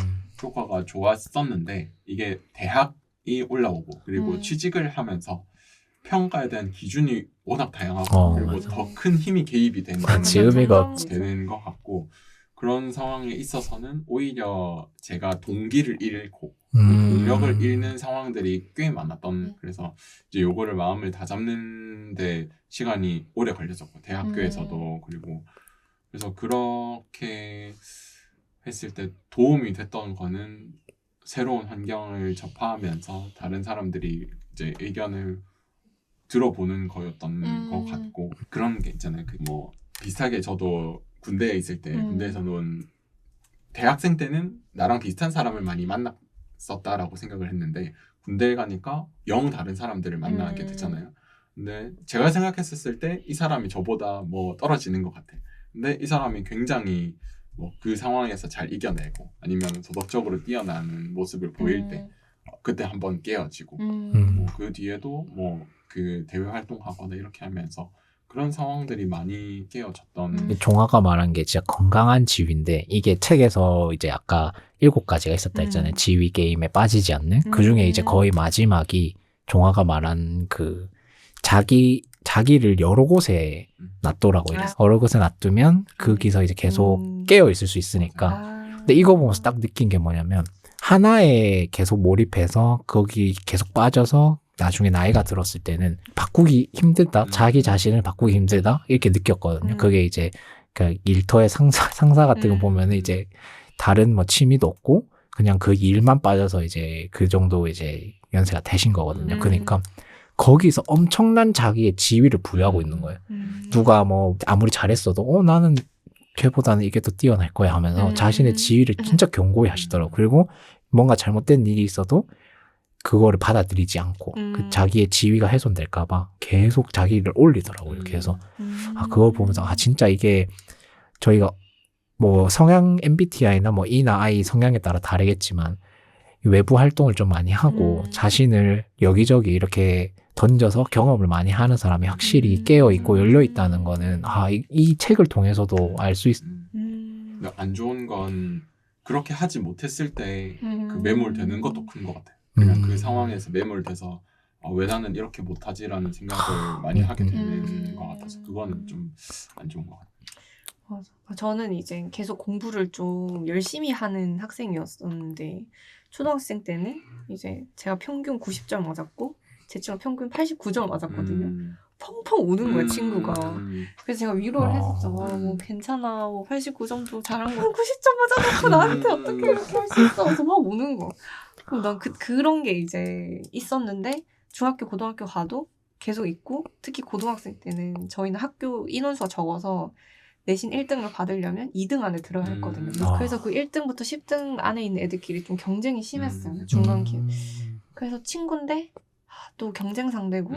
효과가 좋았었는데 이게 대학이 올라오고 그리고 취직을 하면서 평가에 대한 기준이 워낙 다양하고 그리고 더 큰 힘이 개입이 되는 것 같고 그런 상황에 있어서는 오히려 제가 동기를 잃고 동력을 잃는 상황들이 꽤 많았던 그래서 이제 요거를 마음을 다잡는데 시간이 오래 걸렸었고 대학교에서도 그리고 그래서 그렇게 했을 때 도움이 됐던 거는 새로운 환경을 접하면서 다른 사람들이 이제 의견을 들어보는 거였던 것 같고 그런 게 있잖아요. 그 뭐 비슷하게 저도 군대에 있을 때 군대에서는 대학생 때는 나랑 비슷한 사람을 많이 만났었다라고 생각을 했는데 군대에 가니까 영 다른 사람들을 만나게 되잖아요. 근데 제가 생각했었을 때 이 사람이 저보다 뭐 떨어지는 것 같아. 근데 이 사람이 굉장히 뭐 그 상황에서 잘 이겨내고 아니면 도덕적으로 뛰어나는 모습을 보일 때 그때 한번 깨어지고 뭐 그 뒤에도 뭐 그 대외 활동하거나 이렇게 하면서 그런 상황들이 많이 깨어졌던. 종아가 말한 게 진짜 건강한 지위인데 이게 책에서 이제 아까 7가지가 있었다 했잖아요. 지위 게임에 빠지지 않는. 그 중에 이제 거의 마지막이 종아가 말한 그 자기를 여러 곳에 놔두라고 이랬어. 여러 곳에 놔두면 거기서 이제 계속 깨어 있을 수 있으니까. 근데 이거 보면서 딱 느낀 게 뭐냐면 하나에 계속 몰입해서 거기 계속 빠져서 나중에 나이가 들었을 때는 바꾸기 힘들다. 자기 자신을 바꾸기 힘들다. 이렇게 느꼈거든요. 그게 이제 그 일터의 상사 같은 거 보면은 이제 다른 뭐 취미도 없고 그냥 그 일만 빠져서 이제 그 정도 이제 연세가 되신 거거든요. 그러니까 거기서 엄청난 자기의 지위를 부여하고 있는 거예요. 누가 뭐 아무리 잘했어도 나는 걔보다는 이게 더 뛰어날 거야 하면서 자신의 지위를 진짜 견고히 하시더라고요. 그리고 뭔가 잘못된 일이 있어도 그거를 받아들이지 않고 그 자기의 지위가 훼손될까 봐 계속 자기를 올리더라고요. 그래서 그걸 보면서 진짜 이게 저희가 뭐 성향 MBTI나 뭐 E나 I 성향에 따라 다르겠지만 외부 활동을 좀 많이 하고 자신을 여기저기 이렇게 던져서 경험을 많이 하는 사람이 확실히 깨어있고 열려있다는 거는 이 책을 통해서도 알 수 있... 안 좋은 건 그렇게 하지 못했을 때 그 매몰되는 것도 큰 것 같아요. 그냥 그 상황에서 매몰돼서 왜 나는 이렇게 못하지라는 생각을 많이 하게 되는 것 같아서 그거는 좀 안 좋은 것 같아요. 맞아. 저는 이제 계속 공부를 좀 열심히 하는 학생이었었는데 초등학생 때는 이제 제가 평균 90점 맞았고 제 친구가 평균 89점 맞았거든요. 펑펑 우는 거예요, 친구가. 그래서 제가 위로를 했었죠. 뭐 괜찮아, 뭐 89점도 잘한 거 90점 맞아놓고 나한테 어떻게 이렇게 할 수 있어? 그래서 막 우는 거. 그럼 난 그런 게 이제 있었는데 중학교, 고등학교 가도 계속 있고 특히 고등학생 때는 저희는 학교 인원수가 적어서 내신 1등을 받으려면 2등 안에 들어야 했거든요. 그래서 그 1등부터 10등 안에 있는 애들끼리 좀 경쟁이 심했어요. 중간기에. 그래서 친구인데 또 경쟁 상대고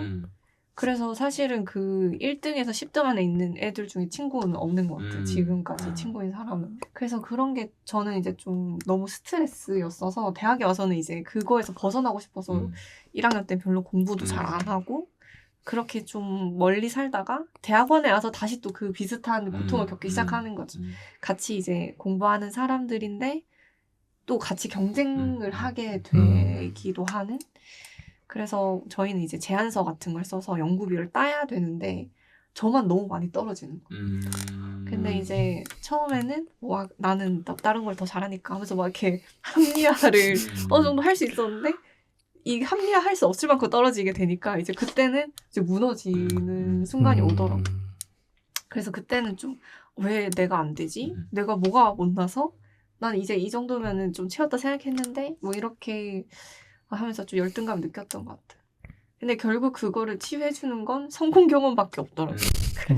그래서 사실은 그 1등에서 10등 안에 있는 애들 중에 친구는 없는 것 같아요. 지금까지 친구인 사람은. 그래서 그런 게 저는 이제 좀 너무 스트레스였어서 대학에 와서는 이제 그거에서 벗어나고 싶어서 1학년 때 별로 공부도 잘 안 하고 그렇게 좀 멀리 살다가 대학원에 와서 다시 또 그 비슷한 고통을 겪기 시작하는 거죠. 같이 이제 공부하는 사람들인데 또 같이 경쟁을 하게 되기도 하는. 그래서 저희는 이제 제안서 같은 걸 써서 연구비를 따야 되는데 저만 너무 많이 떨어지는 거예요. 근데 이제 처음에는 와 나는 다른 걸 더 잘하니까 하면서 막 이렇게 합리화를 어느 정도 할 수 있었는데 이 합리화할 수 없을 만큼 떨어지게 되니까 이제 그때는 이제 무너지는 순간이 오더라고. 그래서 그때는 좀 왜 내가 안 되지? 내가 뭐가 못나서? 난 이제 이 정도면은 좀 채웠다 생각했는데 뭐 이렇게 하면서 좀 열등감 느꼈던 것 같아. 근데 결국 그거를 치유해주는 건 성공 경험밖에 없더라고.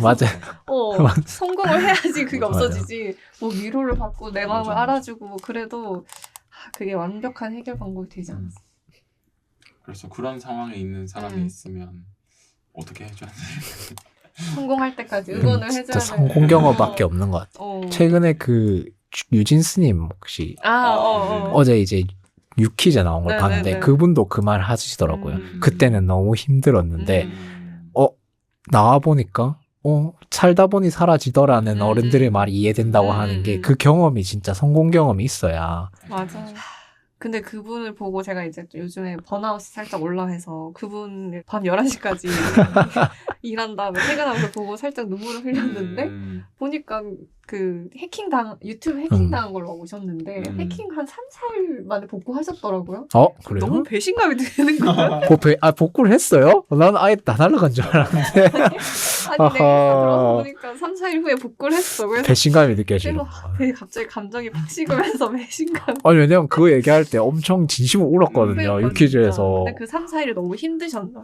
맞아요. 성공을 해야지 그게 없어지지. 뭐 위로를 받고 내 마음을 알아주고 뭐 그래도 그게 완벽한 해결 방법이 되지 않았어. 그래서 그런 상황에 있는 사람이 있으면 어떻게 해줘야 돼? 성공할 때까지 응원을 해줘야 돼. 진짜 성공 경험밖에 없는 것 같아. 최근에 그 유진 스님 혹시 어제 이제 유퀴즈 나온 걸 봤는데 그분도 그 말 하시더라고요. 그때는 너무 힘들었는데 나와 보니까 살다 보니 사라지더라는 어른들의 말이 이해된다고 하는 게 그 경험이 진짜 성공 경험이 있어야. 맞아. 근데 그분을 보고 제가 이제 요즘에 번아웃이 살짝 올라해서 그분을 밤 11시까지 일한 다음에 퇴근하면서 보고 살짝 눈물을 흘렸는데 보니까 그 유튜브 해킹당한 걸로 오셨는데 해킹 한 3, 4일 만에 복구하셨더라고요. 그래요? 너무 배신감이 드는 거예요. 복구를 했어요? 난 아예 다 날아간 줄 알았는데. 아니 내가 들어서 보니까 3, 4일 후에 복구를 했어. 그래서 배신감이 느껴지는 되게 갑자기 감정이 팍 식으면서 배신감. 아니 왜냐면 그거 얘기할 때 엄청 진심으로 울었거든요. 유퀴즈에서. 근데 그 3, 4일이 너무 힘드셨나.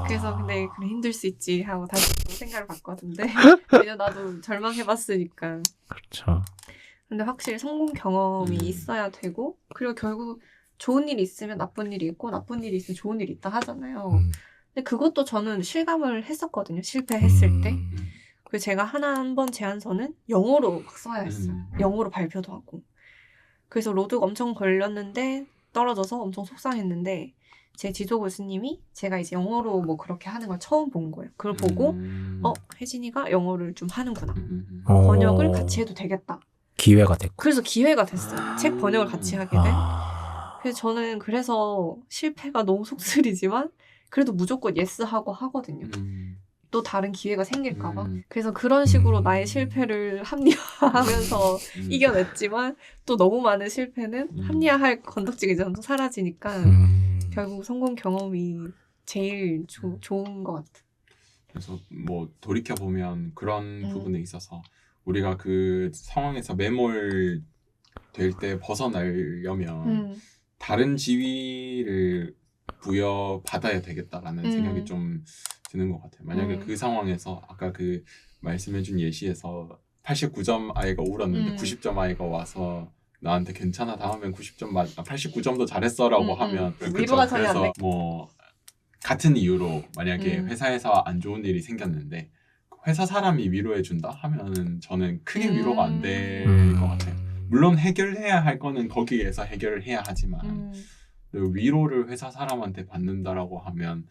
그래서 근데 그래 힘들 수 있지 하고 다시 생각을 바꿨는데 왜냐면 나도 절망해봤으니까. 그렇죠. 근데 확실히 성공 경험이 있어야 되고 그리고 결국 좋은 일이 있으면 나쁜 일이 있고 나쁜 일이 있으면 좋은 일이 있다 하잖아요. 근데 그것도 저는 실감을 했었거든요. 실패했을 때. 그래서 제가 한 번 제안서는 영어로 막 써야 했어요. 영어로 발표도 하고. 그래서 로드가 엄청 걸렸는데 떨어져서 엄청 속상했는데 제 지도 교수님이 제가 이제 영어로 뭐 그렇게 하는 걸 처음 본 거예요. 그걸 보고 혜진이가 영어를 좀 하는구나. 번역을 같이 해도 되겠다. 기회가 됐고. 그래서 기회가 됐어요. 책 번역을 같이 하게 된. 그래서 저는 그래서 실패가 너무 속쓰리지만 그래도 무조건 예스하고 하거든요. 또 다른 기회가 생길까봐. 그래서 그런 식으로 나의 실패를 합리화하면서 이겨냈지만 또 너무 많은 실패는 합리화할 건덕지가 이제 사라지니까 결국 성공 경험이 제일 좋은 것 같아. 그래서 뭐 돌이켜보면 그런 부분에 있어서 우리가 그 상황에서 매몰 될 때 벗어나려면 다른 지위를 부여받아야 되겠다라는 생각이 좀 드는 것 같아요. 만약에 그 상황에서 아까 그 말씀해준 예시에서 89점 아이가 울었는데 90점 아이가 와서 나한테 괜찮아 다음엔 89점도 잘했어라고 하면 위로가 전혀 안 그래서 뭐 같은 이유로 만약에 회사에서 안 좋은 일이 생겼는데 회사 사람이 위로해준다 하면 저는 크게 위로가 안 될 것 같아요. 물론 해결해야 할 거는 거기에서 해결을 해야 하지만 위로를 회사 사람한테 받는다라고 하면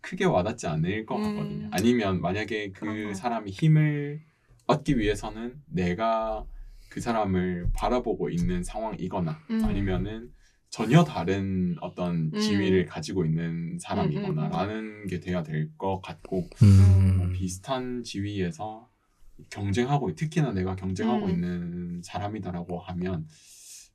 크게 와닿지 않을 것 같거든요. 아니면 만약에 그 사람이 힘을 얻기 위해서는 내가 그 사람을 바라보고 있는 상황이거나 아니면은 전혀 다른 어떤 지위를 가지고 있는 사람이거나 라는 게 돼야 될 것 같고 뭐 비슷한 지위에서 경쟁하고 특히나 내가 경쟁하고 있는 사람이다라고 하면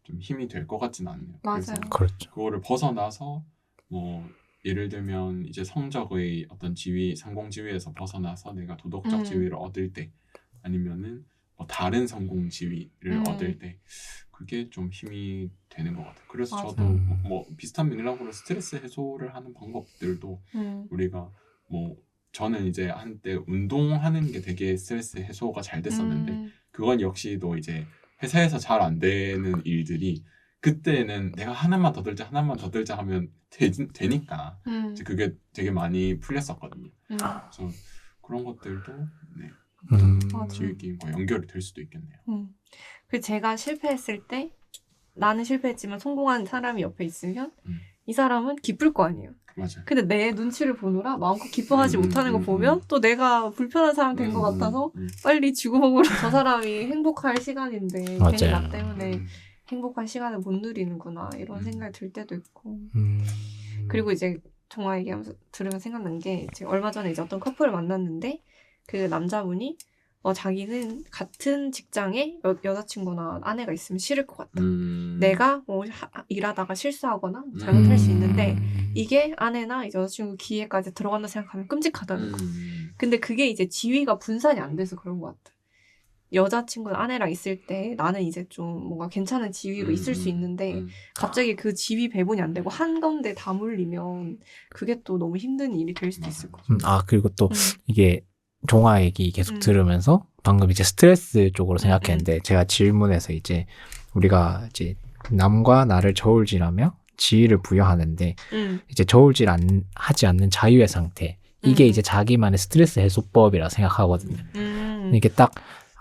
좀 힘이 될 것 같진 않네요. 그래서 그렇죠. 그거를 벗어나서 뭐 예를 들면 이제 성적의 어떤 지위, 성공 지위에서 벗어나서 내가 도덕적 지위를 얻을 때 아니면은 뭐 다른 성공 지위를 얻을 때 그게 좀 힘이 되는 것 같아요. 그래서 맞아. 저도 뭐 비슷한 맥락으로 스트레스 해소를 하는 방법들도 우리가 뭐 저는 이제 한때 운동하는 게 되게 스트레스 해소가 잘 됐었는데 그건 역시도 이제 회사에서 잘 안 되는 일들이 그때는 내가 하나만 더 들자 하면 되니까 이제 그게 되게 많이 풀렸었거든요. 그래서 그런 것들도 네, 지휘 게임과 연결이 될 수도 있겠네요. 그리고 제가 실패했을 때 나는 실패했지만 성공한 사람이 옆에 있으면 이 사람은 기쁠 거 아니에요. 맞아요. 근데 내 눈치를 보느라 마음껏 기뻐하지 못하는 거 보면 또 내가 불편한 사람 된 것 같아서 빨리 쥐구멍으로 저 사람이 행복할 시간인데 괜히 나 때문에 행복한 시간을 못 누리는구나 이런 생각이 들 때도 있고 그리고 이제 정화 얘기하면서 들으면 생각난 게 제가 얼마 전에 이제 어떤 커플을 만났는데 그 남자분이 자기는 같은 직장에 여자친구나 아내가 있으면 싫을 것 같다. 내가 뭐 일하다가 실수하거나 잘못할 수 있는데 이게 아내나 이제 여자친구 기회까지 들어간다 생각하면 끔찍하다는 거. 근데 그게 이제 지위가 분산이 안 돼서 그런 것 같아. 여자친구나 아내랑 있을 때 나는 이제 좀 뭔가 괜찮은 지위로 있을 수 있는데 갑자기 그 지위 배분이 안 되고 한 가운데 다 몰리면 그게 또 너무 힘든 일이 될 수도 있을 것 같아. 그리고 또 이게 종아 얘기 계속 들으면서 방금 이제 스트레스 쪽으로 생각했는데 제가 질문에서 이제 우리가 이제 남과 나를 저울질하며 지위를 부여하는데 이제 저울질 하지 않는 자유의 상태 이게 이제 자기만의 스트레스 해소법이라 생각하거든요. 이게 딱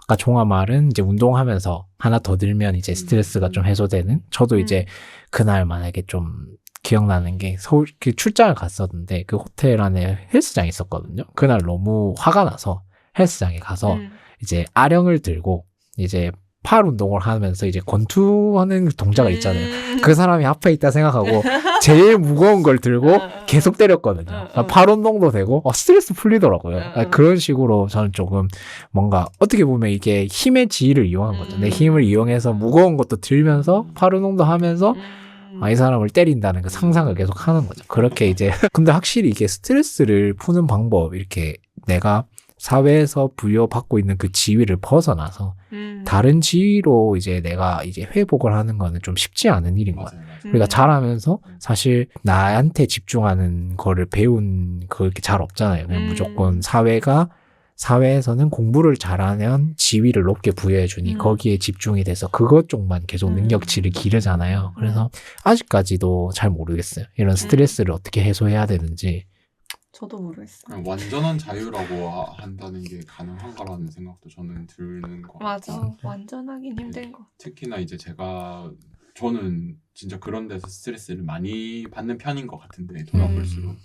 아까 종아 말은 이제 운동하면서 하나 더 들면 이제 스트레스가 좀 해소되는 저도 이제 그날 만약에 좀 기억나는 게 서울 출장을 갔었는데 그 호텔 안에 헬스장이 있었거든요. 그날 너무 화가 나서 헬스장에 가서 이제 아령을 들고 이제 팔 운동을 하면서 이제 권투하는 동작을 있잖아요. 그 사람이 앞에 있다 생각하고 제일 무거운 걸 들고 계속 때렸거든요. 팔 운동도 되고 스트레스 풀리더라고요. 그런 식으로 저는 조금 뭔가 어떻게 보면 이게 힘의 지위를 이용한 거죠. 내 힘을 이용해서 무거운 것도 들면서 팔 운동도 하면서 이 사람을 때린다는 그 상상을 계속 하는 거죠. 그렇게 이제 근데 확실히 이게 스트레스를 푸는 방법 이렇게 내가 사회에서 부여받고 있는 그 지위를 벗어나서 다른 지위로 이제 내가 이제 회복을 하는 거는 좀 쉽지 않은 일인 것 같아요. 우리가 잘하면서 사실 나한테 집중하는 거를 배운 그렇게 잘 없잖아요. 그냥 무조건 사회에서는 공부를 잘하면 지위를 높게 부여해주니 거기에 집중이 돼서 그것 쪽만 계속 능력치를 기르잖아요. 그래서 아직까지도 잘 모르겠어요. 이런 스트레스를 어떻게 해소해야 되는지. 저도 모르겠어요. 완전한 자유라고 한다는 게 가능한가라는 생각도 저는 드는 것 맞아. 같아요. 완전하긴 힘든 거. 특히나 이제 저는 진짜 그런 데서 스트레스를 많이 받는 편인 것 같은데 돌아볼수록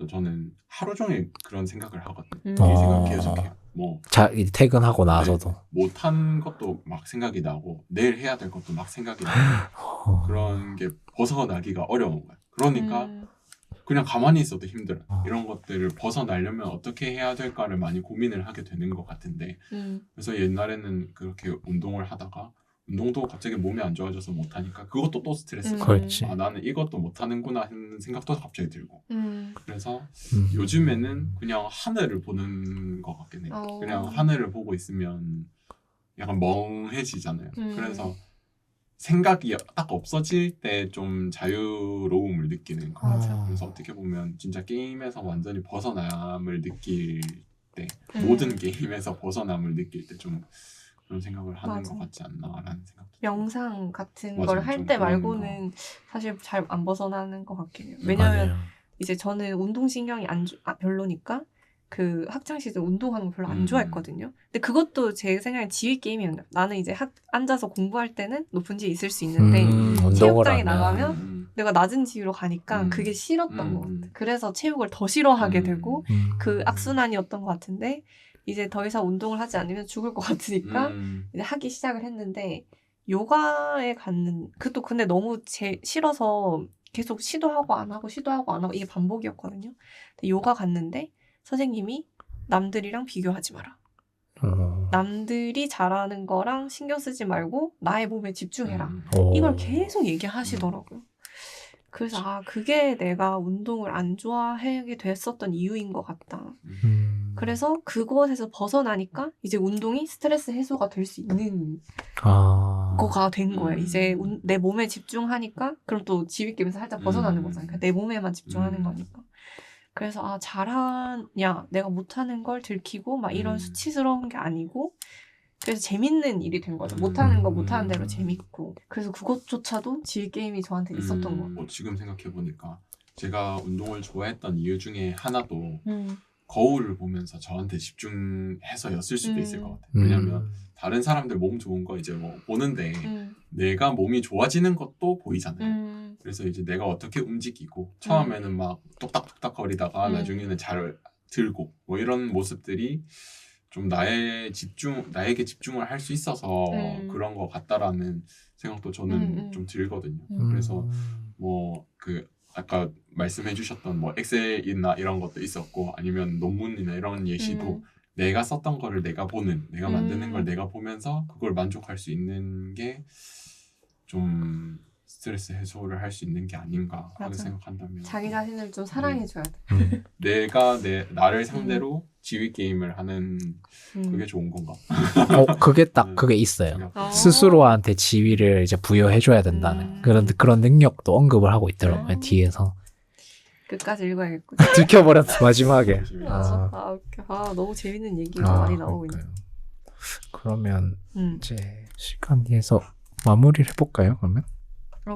저는 하루 종일 그런 생각을 하거든요. 이 생각 계속해요. 퇴근하고 나서도 못한 것도 막 생각이 나고 내일 해야 될 것도 막 생각이 나고 그런 게 벗어나기가 어려운 거예요. 그러니까 그냥 가만히 있어도 힘들어요. 이런 것들을 벗어나려면 어떻게 해야 될까를 많이 고민을 하게 되는 것 같은데 그래서 옛날에는 그렇게 운동을 하다가 운동도 갑자기 몸이 안 좋아져서 못하니까 그것도 또 스트레스가 나는 이것도 못하는구나 하는 생각도 갑자기 들고 그래서 요즘에는 그냥 하늘을 보는 것 같긴 해요. 그냥 하늘을 보고 있으면 약간 멍해지잖아요. 그래서 생각이 딱 없어질 때 좀 자유로움을 느끼는 것 같아요. 그래서 어떻게 보면 진짜 게임에서 완전히 벗어남을 느낄 때 모든 게임에서 벗어남을 느낄 때 좀 그런 생각을 하는 맞아. 것 같지 않나라는 생각도 명상 같은 맞아요. 걸 할 좀 때 그런 말고는 사실 잘 안 벗어나는 것 같긴 해요. 왜냐면 맞아요. 이제 저는 운동신경이 별로니까 그 학창시절 운동하는 거 별로 안 좋아했거든요. 근데 그것도 제 생각엔 지휘게임이었나. 나는 이제 앉아서 공부할 때는 높은 지에 있을 수 있는데 운동을 체육장에 하면 나가면 내가 낮은 지위로 가니까 그게 싫었던 것 같아. 그래서 체육을 더 싫어하게 되고 그 악순환이었던 것 같은데 이제 더 이상 운동을 하지 않으면 죽을 것 같으니까 이제 하기 시작을 했는데 요가에 그것도 근데 너무 싫어서 계속 시도하고 안 하고 시도하고 안 하고 이게 반복이었거든요. 근데 요가 갔는데 선생님이 남들이랑 비교하지 마라. 남들이 잘하는 거랑 신경 쓰지 말고 나의 몸에 집중해라. 이걸 계속 얘기하시더라고요. 그래서 그게 내가 운동을 안 좋아하게 됐었던 이유인 것 같다. 그래서 그것에서 벗어나니까 이제 운동이 스트레스 해소가 될 수 있는 거가 된 거예요. 이제 내 몸에 집중하니까 그럼 또 지휘게임에서 살짝 벗어나는 거잖아요. 그러니까 내 몸에만 집중하는 거니까. 그래서 잘하냐 내가 못하는 걸 들키고 막 이런 수치스러운 게 아니고 그래서 재밌는 일이 된 거죠. 못하는 거 못하는 대로 재밌고. 그래서 그것조차도 지휘게임이 저한테 있었던 거 같아요. 지금 생각해보니까 제가 운동을 좋아했던 이유 중에 하나도 거울을 보면서 저한테 집중해서였을 수도 있을 것 같아요. 왜냐면 다른 사람들 몸 좋은 거 이제 뭐 보는데 내가 몸이 좋아지는 것도 보이잖아요. 그래서 이제 내가 어떻게 움직이고 처음에는 막 똑딱똑딱 거리다가 나중에는 잘 들고 뭐 이런 모습들이 좀 나에게 집중을 할 수 있어서 그런 것 같다라는 생각도 저는 좀 들거든요. 그래서 뭐 아까 말씀해 주셨던 뭐 엑셀이나 이런 것도 있었고 아니면 논문이나 이런 예시도 내가 썼던 거를 내가 만드는 걸 내가 보면서 그걸 만족할 수 있는 게 좀 스트레스 해소를 할 수 있는 게 아닌가 하는 생각한다면 자기 자신을 좀 사랑해줘야 돼. 내가 나를 상대로 지휘 게임을 하는 그게 좋은 건가? 그게 딱 그게 있어요. 스스로한테 지위를 이제 부여해줘야 된다는 그런 능력도 언급을 하고 있더라고요. 뒤에서. 끝까지 읽어야겠군. 들켜버렸어 마지막에. 웃겨. 너무 재밌는 얘기가 많이 나오고 있네. 그러면 이제 시간 뒤에서 마무리를 해볼까요? 그러면?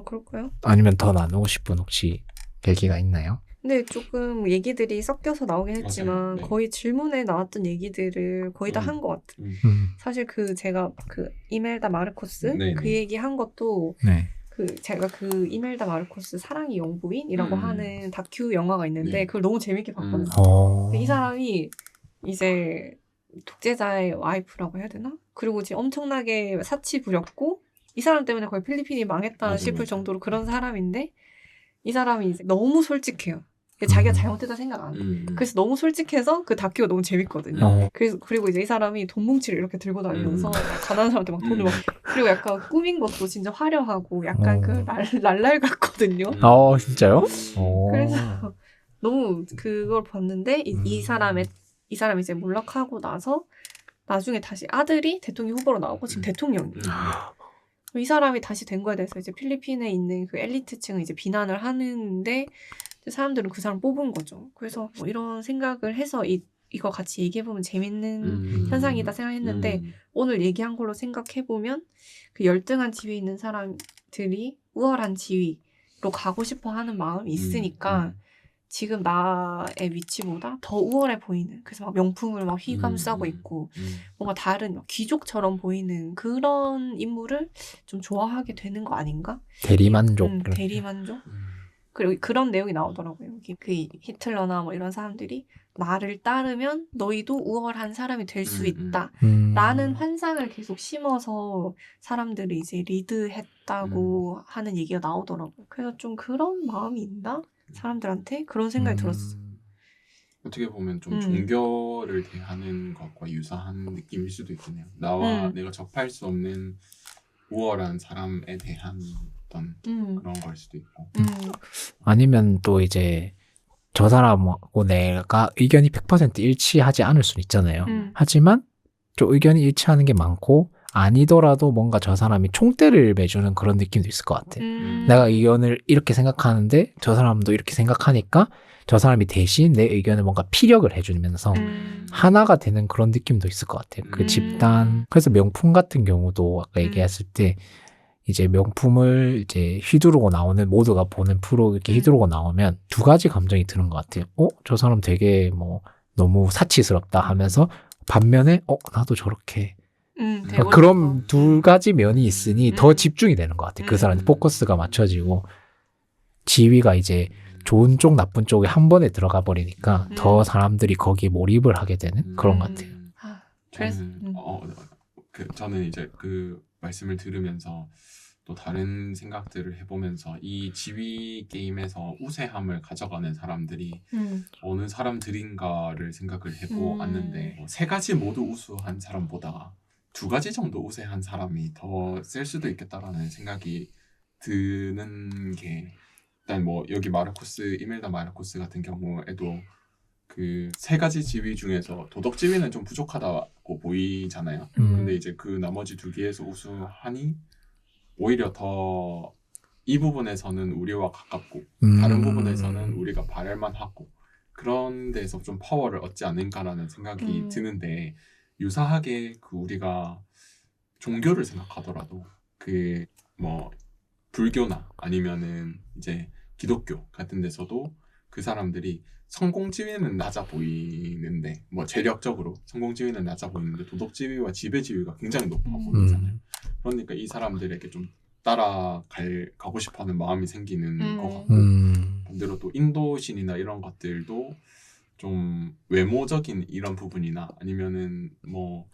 그럴까요? 아니면 더 나누고 싶은 혹시 얘기가 있나요? 근데 조금 얘기들이 섞여서 나오긴 했지만 거의 질문에 나왔던 얘기들을 거의 다 한 것 같아요. 사실 제가 이멜다 마르코스 그 얘기 한 것도 제가 이멜다 마르코스 사랑이 영부인이라고 하는 다큐 영화가 있는데 그걸 너무 재밌게 봤거든요. 이 사람이 이제 독재자의 와이프라고 해야 되나? 그리고 이제 엄청나게 사치 부렸고 이 사람 때문에 거의 필리핀이 망했다 싶을 정도로 그런 사람인데 이 사람이 이제 너무 솔직해요. 자기가 잘못했다 생각 안 해. 그래서 너무 솔직해서 그 다큐가 너무 재밌거든요. 그리고 이제 이 사람이 돈 뭉치를 이렇게 들고 다니면서 가난한 사람한테 막 돈을 그리고 약간 꾸민 것도 진짜 화려하고 약간 랄랄 같거든요. 진짜요? 그래서 너무 그걸 봤는데 이 사람이 이제 몰락하고 나서 나중에 다시 아들이 대통령 후보로 나오고 지금 대통령이에요. 이 사람이 다시 된 거에 대해서 이제 필리핀에 있는 그 엘리트층은 이제 비난을 하는데 사람들은 그 사람 뽑은 거죠. 그래서 뭐 이런 생각을 해서 이거 같이 얘기해보면 재밌는 현상이다 생각했는데 오늘 얘기한 걸로 생각해보면 그 열등한 지위에 있는 사람들이 우월한 지위로 가고 싶어 하는 마음이 있으니까 지금 나의 위치보다 더 우월해 보이는 그래서 막 명품을 막 휘감싸고 있고 뭔가 다른 귀족처럼 보이는 그런 인물을 좀 좋아하게 되는 거 아닌가? 대리만족. 대리만족? 그리고 그런 내용이 나오더라고요. 그 히틀러나 뭐 이런 사람들이 나를 따르면 너희도 우월한 사람이 될 수 있다. 라는 환상을 계속 심어서 사람들이 이제 리드했다고 하는 얘기가 나오더라고요. 그래서 좀 그런 마음이 있나? 사람들한테? 그런 생각이 들었어. 어떻게 보면 좀 종교를 대하는 것과 유사한 느낌일 수도 있겠네요. 나와 내가 접할 수 없는 우월한 사람에 대한 어떤 그런 걸 수도 있고. 아니면 또 이제 저 사람하고 내가 의견이 100% 일치하지 않을 수는 있잖아요. 하지만 좀 의견이 일치하는 게 많고 아니더라도 뭔가 저 사람이 총대를 매주는 그런 느낌도 있을 것 같아. 내가 의견을 이렇게 생각하는데 저 사람도 이렇게 생각하니까 저 사람이 대신 내 의견을 뭔가 피력을 해주면서 하나가 되는 그런 느낌도 있을 것 같아요. 그 집단. 그래서 명품 같은 경우도 아까 얘기했을 때 이제 명품을 이제 휘두르고 나오는 모두가 보는 프로 이렇게 휘두르고 나오면 두 가지 감정이 드는 것 같아요. 저 사람 되게 뭐 너무 사치스럽다 하면서 반면에 나도 저렇게 그런 두 가지 면이 있으니 더 집중이 되는 것 같아요. 그 사람한테 포커스가 맞춰지고 지위가 이제 좋은 쪽 나쁜 쪽에 한 번에 들어가 버리니까 더 사람들이 거기에 몰입을 하게 되는 그런 것 같아요. 저는 이제 그 말씀을 들으면서 또 다른 생각들을 해보면서 이 지위 게임에서 우세함을 가져가는 사람들이 어느 사람들인가를 생각을 해보았는데 세 가지 모두 우수한 사람보다 두 가지 정도 우세한 사람이 더 셀 수도 있겠다라는 생각이 드는 게 일단 뭐 여기 마르코스 이멜다 마르코스 같은 경우에도 그 세 가지 지위 중에서 도덕 지위는 좀 부족하다고 보이잖아요. 근데 이제 그 나머지 두 개에서 우수하니 오히려 더 이 부분에서는 우리와 가깝고 다른 부분에서는 우리가 바랄만 하고 그런 데서 좀 파워를 얻지 않을까라는 생각이 드는데 유사하게 그 우리가 종교를 생각하더라도 그 뭐 불교나 아니면은 이제 기독교 같은 데서도 그 사람들이 성공 지위는 낮아 보이는데 뭐 재력적으로 성공 지위는 낮아 보이는데 도덕 지위와 지배 지위가 굉장히 높아 보이잖아요. 그러니까 이 사람들에게 좀 가고 싶어하는 마음이 생기는 것 같고 반대로 또 인도신이나 이런 것들도 좀 외모적인 이런 부분이나 아니면은 뭐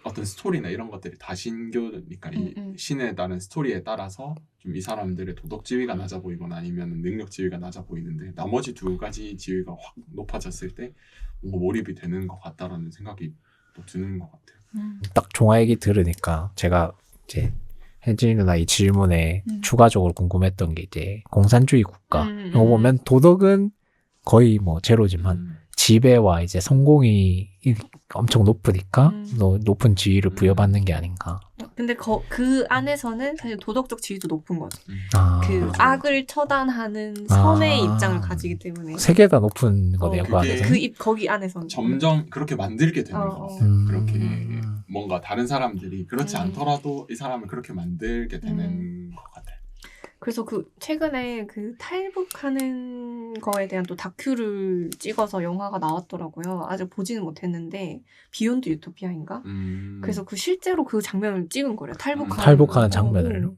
어떤 스토리나 이런 것들이 다 신교니까 이 신에 따른 스토리에 따라서 좀 이 사람들의 도덕 지위가 낮아 보이거나 아니면 능력 지위가 낮아 보이는데 나머지 두 가지 지위가 확 높아졌을 때 뭔가 몰입이 되는 것 같다라는 생각이 또 드는 것 같아요. 딱 종아 얘기 들으니까 제가 이제 혜진이 누나 이 질문에 추가적으로 궁금했던 게 이제 공산주의 국가 이거 보면 도덕은 거의 뭐 제로지만 지배와 이제 성공이 엄청 높으니까 높은 지위를 부여받는 게 아닌가. 근데 그 안에서는 사실 도덕적 지위도 높은 거죠. 그 맞아. 악을 처단하는 선의 입장을 가지기 때문에 세 개 다 높은 거네요. 그 그게 안에서. 거기 안에서는 점점 그렇게 만들게 되는 것 같아요. 그렇게 뭔가 다른 사람들이 그렇지 않더라도 이 사람을 그렇게 만들게 되는 것 같아요. 그래서 최근에 탈북하는 거에 대한 또 다큐를 찍어서 영화가 나왔더라고요. 아직 보지는 못했는데 비욘드 유토피아인가? 그래서 실제로 그 장면을 찍은 거래요. 탈북하는 장면을요.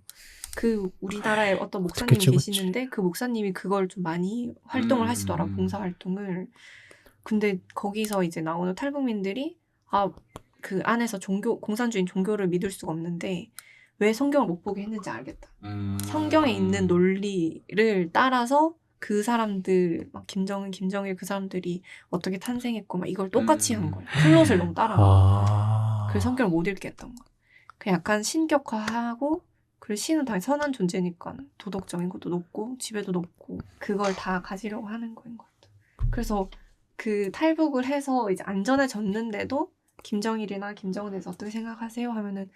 우리나라에 어떤 목사님이 계시는데 그 목사님이 그걸 좀 많이 활동을 하시더라. 봉사 활동을. 근데 거기서 이제 나오는 탈북민들이 그 안에서 공산주의 종교를 믿을 수가 없는데 왜 성경을 못 보게 했는지 알겠다. 성경에 있는 논리를 따라서 그 사람들, 막 김정일 그 사람들이 어떻게 탄생했고 막 이걸 똑같이 한 거예요. 플롯을 너무 따라한 거예요. 그래서 성경을 못 읽게 했던 거예요. 그 약간 신격화하고 그리고 신은 당연히 선한 존재니까 도덕적인 것도 높고 지배도 높고 그걸 다 가지려고 하는 거인 것 같아요. 그래서 그 탈북을 해서 이제 안전해졌는데도 김정일이나 김정은에 대해서 어떻게 생각하세요? 하면은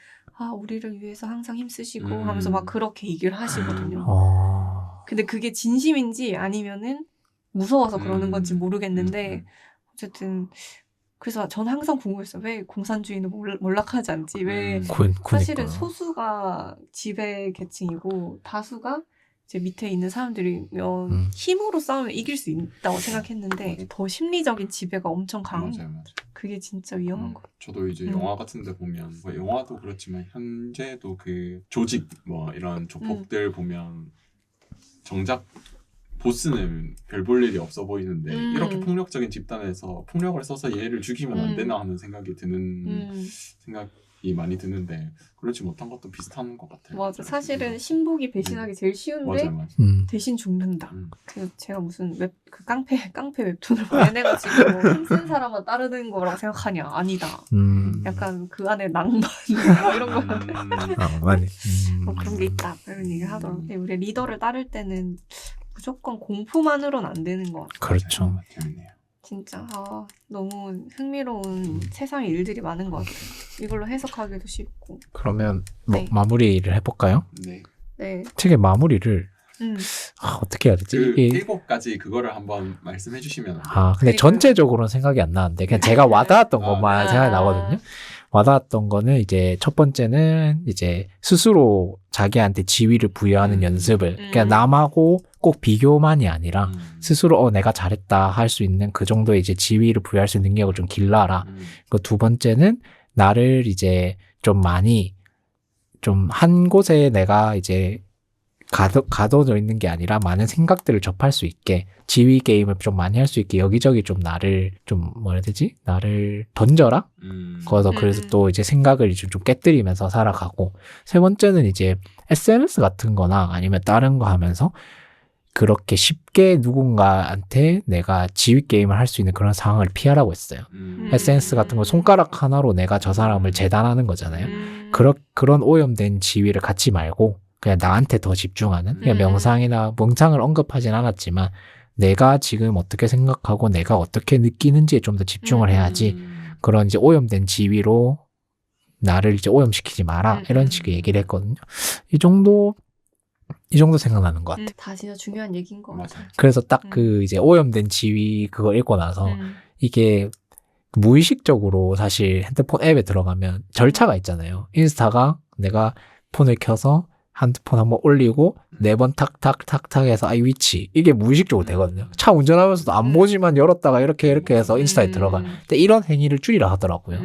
우리를 위해서 항상 힘쓰시고 하면서 막 그렇게 얘기를 하시거든요. 근데 그게 진심인지 아니면은 무서워서 그러는 건지 모르겠는데 어쨌든 그래서 저는 항상 궁금했어요. 왜 공산주의는 몰락하지 않지? 왜 사실은 소수가 지배 계층이고 다수가 이제 밑에 있는 사람들이면 힘으로 싸우면 이길 수 있다고 생각했는데 더 심리적인 지배가 엄청 강한 맞아요. 그게 진짜 위험한 거. 저도 이제 영화 같은 데 보면 뭐 영화도 그렇지만 현재도 그 조직 뭐 이런 조폭들 보면 정작 보스는 별 볼 일이 없어 보이는데 이렇게 폭력적인 집단에서 폭력을 써서 얘를 죽이면 안 되나 하는 생각이 드는 생각이 많이 드는데 그렇지 못한 것도 비슷한 것 같아요. 맞아. 사실은 신복이 배신하기 제일 쉬운데 맞아요. 대신 죽는다. 제가 무슨 깡패 웹툰을 내가지고 힘센 사람만 따르는 거라고 생각하냐? 아니다. 약간 그 안에 낭만 이런 거 그런 게 있다. 이런 얘기 하더라고요. 우리 리더를 따를 때는 무조건 공포만으로는 안 되는 것 같아요. 그렇죠. 진짜 너무 흥미로운 세상의 일들이 많은 것 같아요. 이걸로 해석하기도 쉽고. 그러면 네. 마무리를 해볼까요? 네. 네. 책의 마무리를 어떻게 해야 되지? 그 이게 7가지 그거를 한번 말씀해 주시면 안 돼요? 근데 그러니까요. 전체적으로는 생각이 안 나는데 그냥 제가 와닿았던 것만 네. 생각이 나거든요. 와닿았던 거는 이제 첫 번째는 이제 스스로 자기한테 지위를 부여하는 연습을 그냥 남하고 꼭 비교만이 아니라 스스로 내가 잘했다 할 수 있는 그 정도의 이제 지위를 부여할 수 있는 능력을 좀 길러라. 그 두 번째는 나를 이제 좀 많이 좀 한 곳에 내가 이제 가둬져 있는 게 아니라 많은 생각들을 접할 수 있게 지휘 게임을 좀 많이 할 수 있게 여기저기 좀 나를 좀 뭐라 해야 되지? 나를 던져라? 거기서 그래서 또 이제 생각을 좀 깨뜨리면서 살아가고 세 번째는 이제 SNS 같은 거나 아니면 다른 거 하면서 그렇게 쉽게 누군가한테 내가 지휘 게임을 할 수 있는 그런 상황을 피하라고 했어요. SNS 같은 거 손가락 하나로 내가 저 사람을 재단하는 거잖아요. 그런 오염된 지위를 갖지 말고 그냥 나한테 더 집중하는 그냥 명상을 언급하진 않았지만 내가 지금 어떻게 생각하고 내가 어떻게 느끼는지에 좀 더 집중을 해야지 그런 이제 오염된 지위로 나를 이제 오염시키지 마라 이런 식의 얘기를 했거든요. 이 정도 생각나는 것 같아요. 다 진짜 중요한 얘기인 것 같아요. 그래서 딱 그 이제 오염된 지위 그거 읽고 나서 이게 무의식적으로 사실 핸드폰 앱에 들어가면 절차가 있잖아요. 인스타가 내가 폰을 켜서 핸드폰 한번 올리고 4번 탁탁탁탁 해서 위치 이게 무의식적으로 되거든요. 차 운전하면서도 안 보지만 열었다가 이렇게 해서 인스타에 들어가. 근데 이런 행위를 줄이라 하더라고요.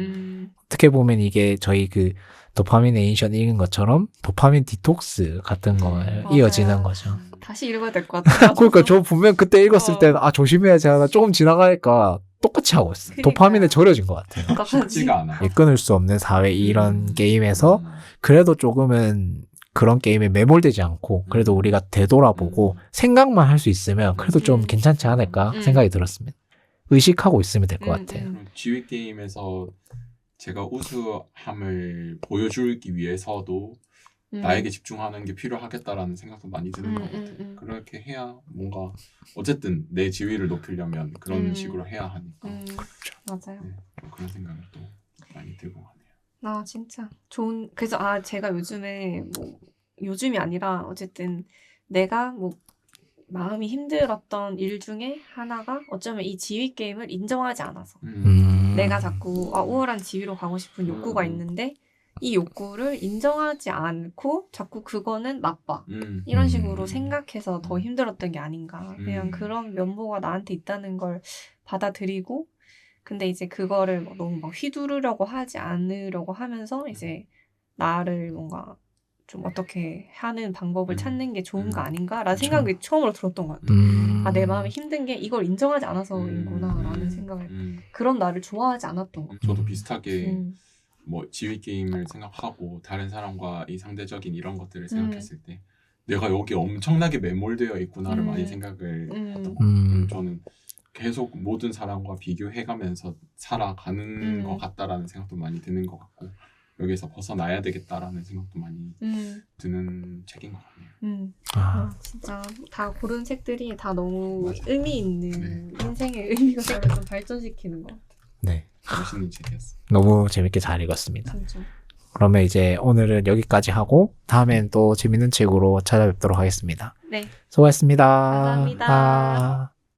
어떻게 보면 이게 저희 그 도파민에이션 읽은 것처럼 도파민 디톡스 같은 거에 이어지는 거죠. 다시 읽어야 될 것 같아요. 그러니까 저 분명 그때 읽었을 때는 조심해야지 하나 조금 지나가니까 똑같이 하고 있어요. 그러니까요. 도파민에 절여진 것 같아요. 쉽지가 않아. 끊을 수 없는 사회 이런 게임에서 그래도 조금은 그런 게임에 매몰되지 않고 그래도 우리가 되돌아보고 생각만 할 수 있으면 그래도 좀 괜찮지 않을까 생각이 들었습니다. 의식하고 있으면 될 것 같아요. 지휘 게임에서 제가 우수함을 보여주기 위해서도 나에게 집중하는 게 필요하겠다라는 생각도 많이 드는 것 같아요. 그렇게 해야 뭔가 어쨌든 내 지위를 높이려면 그런 식으로 해야 하니까. 그렇죠. 맞아요. 네, 그런 생각이 또 많이 들고 가네요. 진짜 좋은. 그래서 제가 요즘에 요즘이 아니라 어쨌든 내가 마음이 힘들었던 일 중에 하나가 어쩌면 이 지휘 게임을 인정하지 않아서 내가 자꾸 우월한 지위로 가고 싶은 욕구가 있는데 이 욕구를 인정하지 않고 자꾸 그거는 나빠 이런 식으로 생각해서 더 힘들었던 게 아닌가. 그냥 그런 면모가 나한테 있다는 걸 받아들이고 근데 이제 그거를 너무 막 휘두르려고 하지 않으려고 하면서 이제 나를 뭔가 좀 어떻게 하는 방법을 찾는 게 좋은 거 아닌가라는 생각이 처음으로 들었던 것 같아요. 내 마음이 힘든 게 이걸 인정하지 않아서인구나 라는 생각을 그런 나를 좋아하지 않았던 것 같아요. 저도 비슷하게 지휘 게임을 생각하고 다른 사람과 이 상대적인 이런 것들을 생각했을 때 내가 여기 엄청나게 매몰되어 있구나를 많이 생각을 했던 것 같아요. 저는 계속 모든 사람과 비교해가면서 살아가는 것 같다라는 생각도 많이 드는 것 같고 여기서 벗어나야 되겠다라는 생각도 많이 드는 책인 것 같네요. 진짜 다 고른 책들이 다 너무 의미 있는 인생의 의미가 좀 발전시키는 것 같아요. 네. 멋있는 책이었어요. 너무 재밌게 잘 읽었습니다. 진짜. 그러면 이제 오늘은 여기까지 하고 다음엔 또 재밌는 책으로 찾아뵙도록 하겠습니다. 네. 수고하셨습니다. 감사합니다.